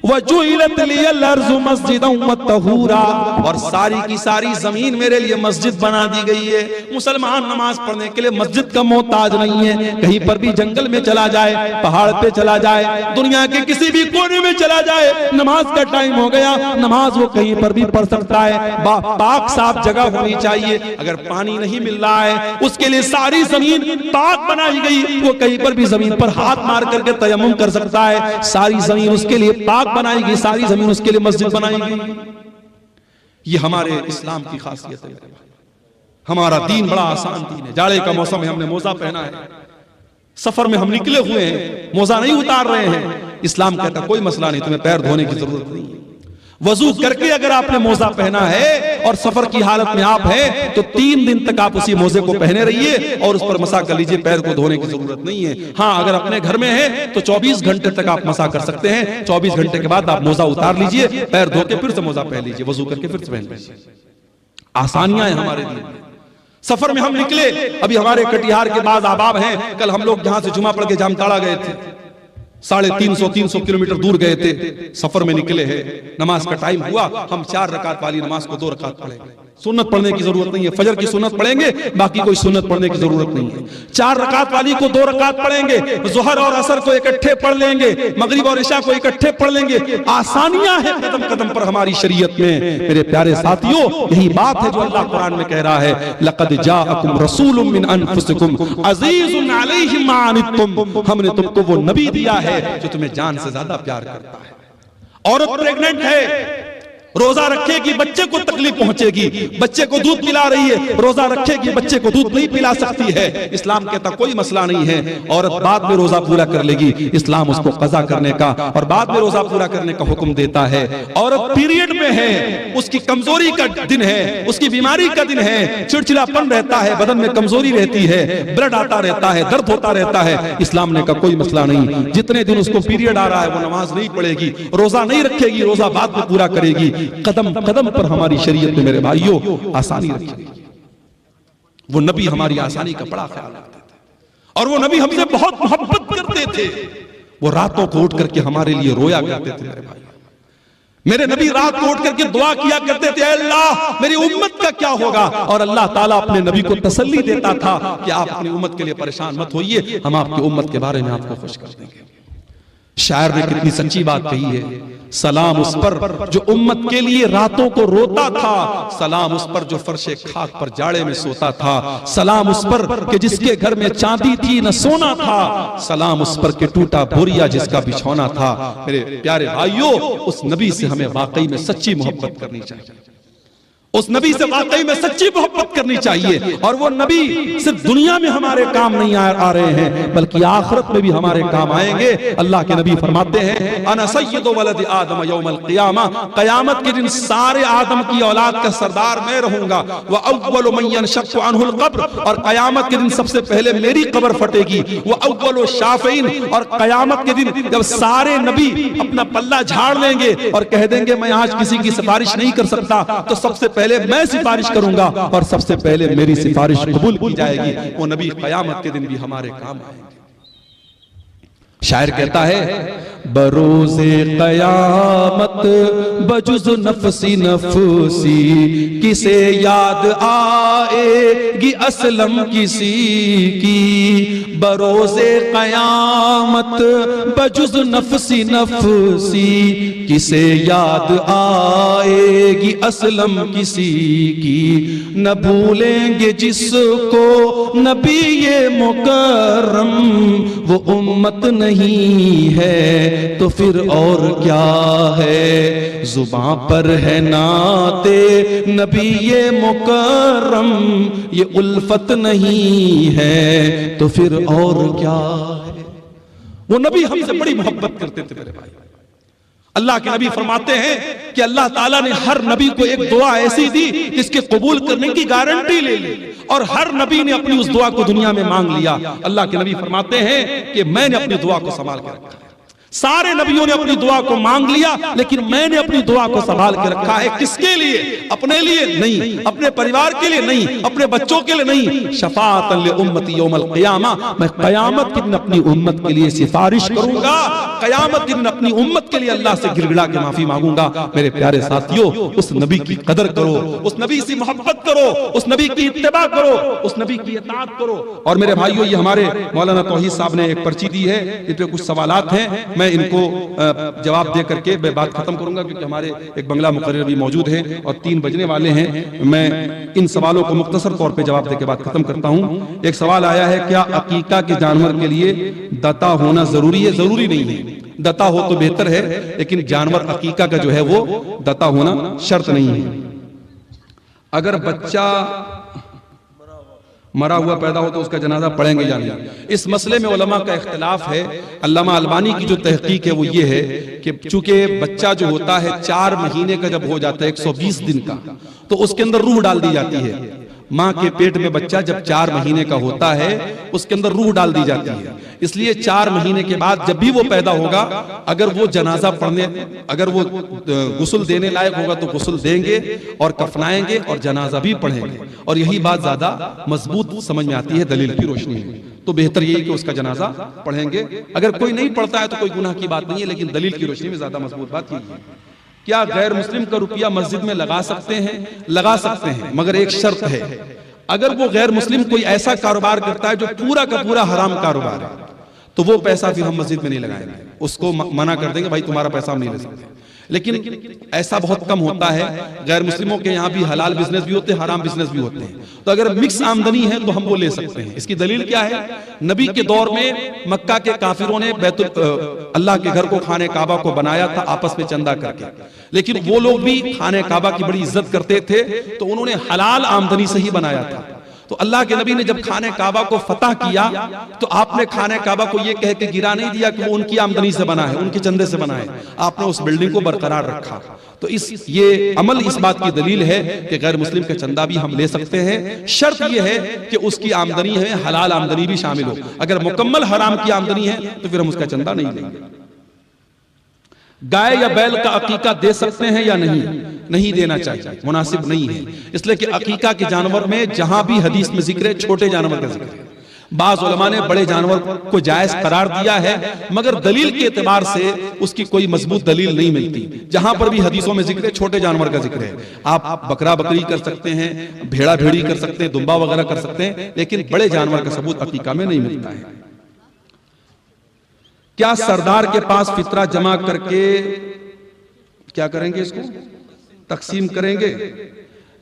वजुइलत लियल अर्ज़ु मस्जिदन व तहूरा, और सारी की सारी जमीन मेरे लिए मस्जिद बना दी गई है। मुसलमान नमाज पढ़ने के लिए मस्जिद का मोहताज नहीं है। कहीं पर भी जंगल में चला जाए, पहाड़ पे चला जाए, दुनिया के किसी भी कोने में चला जाए, नमाज का टाइम हो गया, नमाज वो कहीं पर भी पढ़ सकता है। पाक साफ जगह होनी चाहिए। अगर पानी नहीं मिल रहा है, उसके लिए सारी जमीन पाक बनाई गई, वो कहीं पर भी जमीन पर हाथ मार करके तयम्मुम कर सकता है। सारी जमीन उसके लिए पाक बनाई गई, सारी जमीन उसके लिए मस्जिद बनाई गई। ये हमारे इस्लाम की खासियत है। हमारा दीन बड़ा आसान दीन है। जाड़े का मौसम है, हमने मोजा पहना है, सफर में हम निकले हुए हैं, मोजा नहीं उतार रहे हैं। इस्लाम कहता कोई मसला नहीं, तुम्हें पैर धोने की जरूरत नहीं है। वजू करके अगर आपने मोजा पहना है और सफर की हालत में आप हैं तो 3 दिन तक आप उसी मोजे को पहने रहिए और उस पर मसा कर लीजिए, पैर को धोने की जरूरत नहीं है। हाँ, अगर अपने घर में है तो 24 घंटे तक आप मसा कर सकते हैं। 24 घंटे के बाद आप मोजा उतार लीजिए, पैर धो के फिर से मोजा पहन लीजिए, वजू करके फिर से पहन लीजिए। आसानियां हैं हमारे लिए। सफर में हम निकले, अभी हमारे कटिहार के बाद आबाब हैं, कल हम लोग जहां से जुमा पढ़ के जामताड़ा गए थे, 350 किलोमीटर दूर गए थे, सफर में निकले हैं। नमाज का टाइम हुआ, हम 4 रकात वाली नमाज को 2 रकात पढ़ेंगे। सुन्नत पढ़ने की जरूरत नहीं है, फजर की सुन्नत पढ़ेंगे, बाकी कोई सुन्नत पढ़ने की जरूरत नहीं है। 4 रकात वाली को 2 रकात पढ़ेंगे, जोहर और असर को इकट्ठे पढ़ लेंगे, मगरिब और इशा को इकट्ठे पढ़ लेंगे। आसानियां हैं कदम कदम पर हमारी शरीयत में। मेरे प्यारे साथियों, यही बात है जो अल्लाह कुरान में कह रहा है, लक़द जाअकुम रसूलुम मिन अनफुसिकुम अज़ीज़ुन अलैहि मा अनित्तुम, हमने तुमको वो नबी दिया है जो तुम्हें जान से ज्यादा प्यार करता है। औरत प्रेग्नेंट है, रोजा रखेगी, बच्चे को तकलीफ पहुंचेगी, बच्चे को दूध पिला रही है, रोजा रखेगी, बच्चे को दूध नहीं पिला सकती है। इस्लाम कहता कोई मसला नहीं है, औरत बाद में रोजा पूरा कर लेगी। इस्लाम उसको कज़ा करने का और बाद में रोजा पूरा करने का हुक्म देता है। औरत पीरियड में है, उसकी कमजोरी का दिन है, उसकी बीमारी का दिन है, चिड़चिड़ापन रहता है, बदन में कमजोरी रहती है, ब्लड आता रहता है, दर्द होता रहता है। इस्लाम ने कहा कोई मसला नहीं, जितने दिन उसको पीरियड आ रहा है वो नमाज नहीं पढ़ेगी, रोजा नहीं रखेगी, रोजा बाद में पूरा करेगी। कदम कदम पर हमारी शरीयत में मेरे भाइयों आसानी रखी गई। वो नबी हमारी आसानी का बड़ा ख्याल रखते थे और वो नबी हमसे बहुत मोहब्बत करते थे। वो रातों को उठ करके हमारे लिए रोया करते थे मेरे भाई। मेरे नबी रात को उठ करके दुआ किया करते थे, अल्लाह मेरी उम्मत का क्या होगा। और अल्लाह ताला अपने नबी को तसल्ली देता था कि आप अपनी उम्मत के लिए परेशान मत होइए, हम आपकी उम्मत के बारे में आपको खुश कर देंगे। शायर ने कितनी सच्ची बात कही है। सलाम उस पर जो उम्मत के लिए रातों को रोता था, सलाम उस पर जो फर्शे खाक पर जाड़े में सोता था, सलाम उस पर कि जिसके घर में चांदी थी न सोना था, सलाम उस पर कि टूटा बोरिया जिसका बिछौना था। मेरे प्यारे भाइयों, उस नबी से हमें वाकई में सच्ची मोहब्बत करनी चाहिए। उस नबी से वाकई में सच्ची मोहब्बत करनी चाहिए। और वो नबी सिर्फ दुनिया में हमारे काम नहीं आ रहे हैं, बल्कि आखिरत में भी हमारे काम आएंगे। अल्लाह के नबी फरमाते हैं, अना सय्यदु वलद आदम यौमल क़ियामा, क़यामत के दिन सारे आदम की औलाद का सरदार मैं रहूंगा। व अव्वलु मन यनशक्कु अन्हुल क़ब्र, और क़यामत के दिन सबसे पहले मेरी कब्र फटेगी। व अव्वलु शाफ़ईन, और क़यामत के दिन जब सारे नबी अपना पल्ला झाड़ लेंगे और कह देंगे मैं आज किसी की सिफारिश नहीं कर सकता, तो सबसे पहले मैं सिफारिश करूंगा और सबसे पहले मेरी सिफारिश कबूल की जाएगी। वो नबी क़यामत के दिन भी हमारे काम आएंगे। शायर कहता है, बरोज़े क़यामत बजुज़ नफ़सी नफ़सी, किसे याद आएगी असलम किसी की। बरोज़े क़यामत बजुज़ नफ़सी नफ़सी, किसे याद आएगी असलम किसी की। न भूलेंगे जिसको नबी ये मुकर्रम, वो उम्मत नहीं है तो फिर और क्या है। जुबां पर है नाते नबी ये मुकर्रम, ये उल्फत नहीं है तो फिर और क्या है। वो नबी हमसे बड़ी मोहब्बत करते थे मेरे भाई। अल्लाह के नबी फरमाते हैं कि अल्लाह ताला ने हर नबी को एक दुआ ऐसी दी जिसके कबूल करने की गारंटी ले ली, और हर नबी ने अपनी उस दुआ को दुनिया में मांग लिया। अल्लाह के नबी फरमाते हैं कि मैंने अपनी दुआ को संभाल के रखा है। सारे नबियों ने अपनी दुआ को मांग लिया, लेकिन मैंने अपनी दुआ को संभाल के रखा है। किसके लिए? अपने लिए नहीं, अपने परिवार के लिए नहीं, अपने बच्चों के लिए नहीं। शफाअतन लि उम्मती यौमल क़ियामा, मैं क़यामत के दिन अपनी उम्मत के लिए सिफारिश करूंगा। क़यामत के दिन अपनी उम्मत के लिए अल्लाह से गिड़गिड़ा के माफी मांगूंगा। मेरे प्यारे साथियों, उस नबी की कदर करो, उस नबी से मोहब्बत करो, उस नबी की इत्तिबा करो, उस नबी की इताअत करो। और मेरे भाइयों, ये हमारे मौलाना तौहीद साहब ने एक पर्ची दी है, इस पे कुछ सवालात हैं, मैं इनको जवाब दे करके मैं बात खत्म करूंगा, क्योंकि हमारे एक बंगला मुकर्रर भी मौजूद है और 3 बजने वाले हैं। मैं इन सवालों को मुख्तसर तौर पे जवाब देकर बात खत्म करता हूं। एक सवाल आया है, क्या अकीका के जानवर के लिए दता होना जरूरी है? जरूरी नहीं है, दता हो तो बेहतर है, लेकिन जानवर अकीका का जो है वो दता होना शर्त नहीं है। अगर बच्चा मरा हुआ पैदा हो तो उसका जनाजा पढ़ेंगे या नहीं, इस मसले में उलमा का इख्तिलाफ है। अल्लामा अलबानी की जो तहकीक है वो ये है कि चूंकि बच्चा जो होता है 4 महीने का जब हो जाता है, 120 दिन का, तो उसके अंदर रूह डाल दी जाती है। माँ के पेट में बच्चा जब 4 महीने का होता है, उसके अंदर रूह डाल दी जाती है। इसलिए 4 महीने के बाद जब भी वो पैदा होगा, अगर वो जनाजा पढ़ने, अगर वो गुस्ल देने लायक होगा तो गुस्ल देंगे और कफनाएंगे और जनाजा भी पढ़ेंगे। और यही बात ज्यादा मजबूत समझ में आती है दलील की रोशनी में। तो बेहतर यही कि उसका जनाजा पढ़ेंगे। अगर कोई नहीं पढ़ता है तो कोई गुनाह की बात नहीं है, लेकिन दलील की रोशनी में ज्यादा मजबूत बात यही है। क्या गैर मुस्लिम का रुपया मस्जिद में लगा सकते हैं? लगा सकते हैं, मगर एक शर्त है। अगर वो गैर मुस्लिम कोई ऐसा कारोबार करता है जो पूरा का पूरा हराम कारोबार है, तो वो पैसा फिर हम मस्जिद में नहीं लगाएंगे, उसको मना कर देंगे, भाई तुम्हारा पैसा हम नहीं ले सकते। लेकिन ऐसा बहुत कम होता है। गैर मुस्लिमों के यहाँ भी हलाल बिजनेस भी होते हैं, हराम बिजनेस भी होते हैं। तो अगर मिक्स आमदनी है तो हम वो ले सकते हैं। इसकी दलील क्या है? नबी के दौर में मक्का के काफिरों ने अल्लाह के घर को, खाने काबा को बनाया था आपस में चंदा करके, लेकिन वो लोग भी खाने काबा की बड़ी इज्जत करते थे, तो उन्होंने हलाल आमदनी से ही बनाया था। तो अल्लाह के नबी ने जब खाने काबा को फतह किया, तो आपने खाने काबा को ये कह के गिरा नहीं दिया कि वो उनकी आमदनी से बना है, उनके चंदे से बना है। आपने उस बिल्डिंग को बरकरार रखा। तो ये अमल इस बात की दलील है कि गैर मुस्लिम का चंदा भी हम ले सकते हैं। शर्त ये है कि उसकी आमदनी है हलाल आमदनी भी शामिल हो। अगर मुकम्मल हराम की आमदनी है तो फिर हम उसका चंदा नहीं लेंगे। गाय या बैल का अकीका दे सकते हैं या नहीं? नहीं देना चाहिए, मुनासिब नहीं है। इसलिए कि अकीका के जानवर में जहां भी हदीस में जिक्र है छोटे जानवर का जिक्र है। बाज़ उलमा ने बड़े जानवर को जायज करार दिया है, मगर दलील के एतबार से उसकी कोई मजबूत दलील नहीं मिलती। जहां पर भी हदीसों में जिक्र है छोटे जानवर का जिक्र है। आप बकरा बकरी कर सकते हैं, भेड़ा भेड़ी कर सकते हैं, दुम्बा वगैरह कर सकते हैं, लेकिन बड़े जानवर का सबूत अकीका में नहीं मिलता है। क्या सरदार के पास फितरा जमा करके क्या करेंगे, इसको तकसीम करेंगे?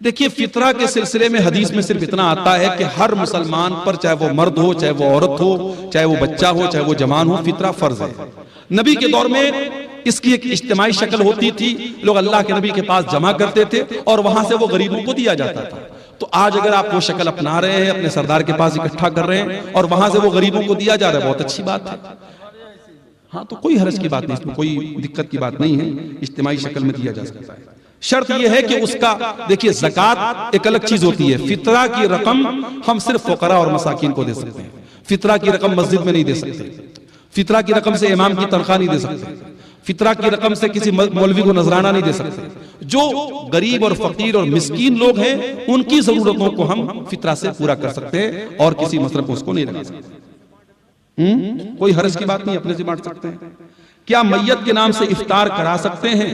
देखिए, फितरा के सिलसिले में हदीस में सिर्फ इतना आता है कि हर मुसलमान पर, चाहे वो मर्द हो, चाहे वो औरत हो, चाहे वो बच्चा हो, चाहे वो जवान हो, फितरा फर्ज है। नबी के दौर में इसकी एक इज्तिमाई शक्ल होती थी, लोग अल्लाह के नबी के पास जमा करते थे और वहां से वो गरीबों को दिया जाता था। तो आज अगर आप वो शक्ल अपना रहे हैं, अपने सरदार के पास इकट्ठा कर रहे हैं और वहां से वो गरीबों को दिया जा रहा है, बहुत अच्छी बात है। हाँ, तो कोई हर्ज की बात नहीं, इसमें कोई दिक्कत की बात नहीं है, इज्तिमाई शक्ल में दिया जा सकता है। शर्त यह है कि उसका, देखिए, ज़कात एक अलग चीज होती है। फितरा की रकम हम सिर्फ फुकरा और मसाकिन को दे सकते हैं। फितरा की रकम मस्जिद में नहीं दे सकते, फितरा की रकम से इमाम की तनख्वाह नहीं दे सकते, फितरा की रकम से किसी मौलवी को नजराना नहीं दे सकते। जो गरीब और फकीर और मिस्कीन लोग हैं, उनकी जरूरतों को हम फितरा से पूरा कर सकते हैं और किसी मसरफ को उसको नहीं लगा सकते। कोई हर्ज की बात नहीं, अपने से बांट सकते हैं। क्या मैयत के नाम से इफ्तार करा सकते हैं?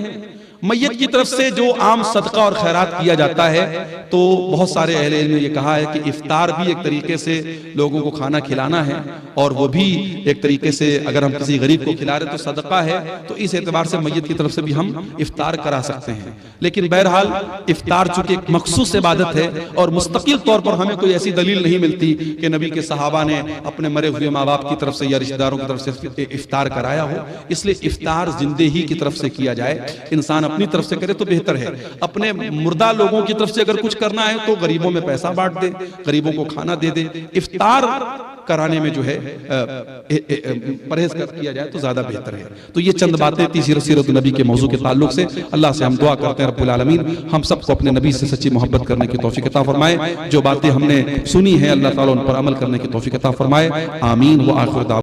मैयत की तरफ से जो आम सदका और खैरात किया जाता है, तो बहुत सारे अहले इल्म ने ये कहा है कि इफ्तार भी एक तरीके से लोगों को खाना खिलाना है और वो भी एक तरीके से अगर हम किसी गरीब को खिला रहे तो सदका है। तो इस एतबार से मैयत की तरफ से भी हम इफ्तार करा सकते हैं। लेकिन बहरहाल इफ्तार चूंकि एक मखसूस इबादत है और मुस्तकिल तौर पर हमें कोई ऐसी दलील नहीं मिलती कि नबी के सहाबा ने अपने मरे हुए माँ बाप की तरफ से या रिश्तेदारों की तरफ से इफ्तार कराया हो, इसलिए इफ्तार जिंदे ही की तरफ से किया जाए। इंसान अपनी तरफ से करे तो बेहतर है। अपने मुर्दा लोगों की तरफ से अगर कुछ करना है तो गरीबों में पैसा बांट दे, गरीबों को खाना दे दे। इफ्तार कराने में जो है परहेज किया जाए तो ज्यादा बेहतर है। तो ये चंद बातें थी सीरत नबी के मौजू के ताल्लुक से। अल्लाह से हम दुआ करते हैं रब्बुल आलमीन हम सबको अपने नबी से सच्ची मोहब्बत करने की तौफीक अता फरमाए। जो बातें हमने सुनी है अल्लाह ताला उन पर अमल करने की तौफीक अता फरमाए। आमीन व आखिर दावा।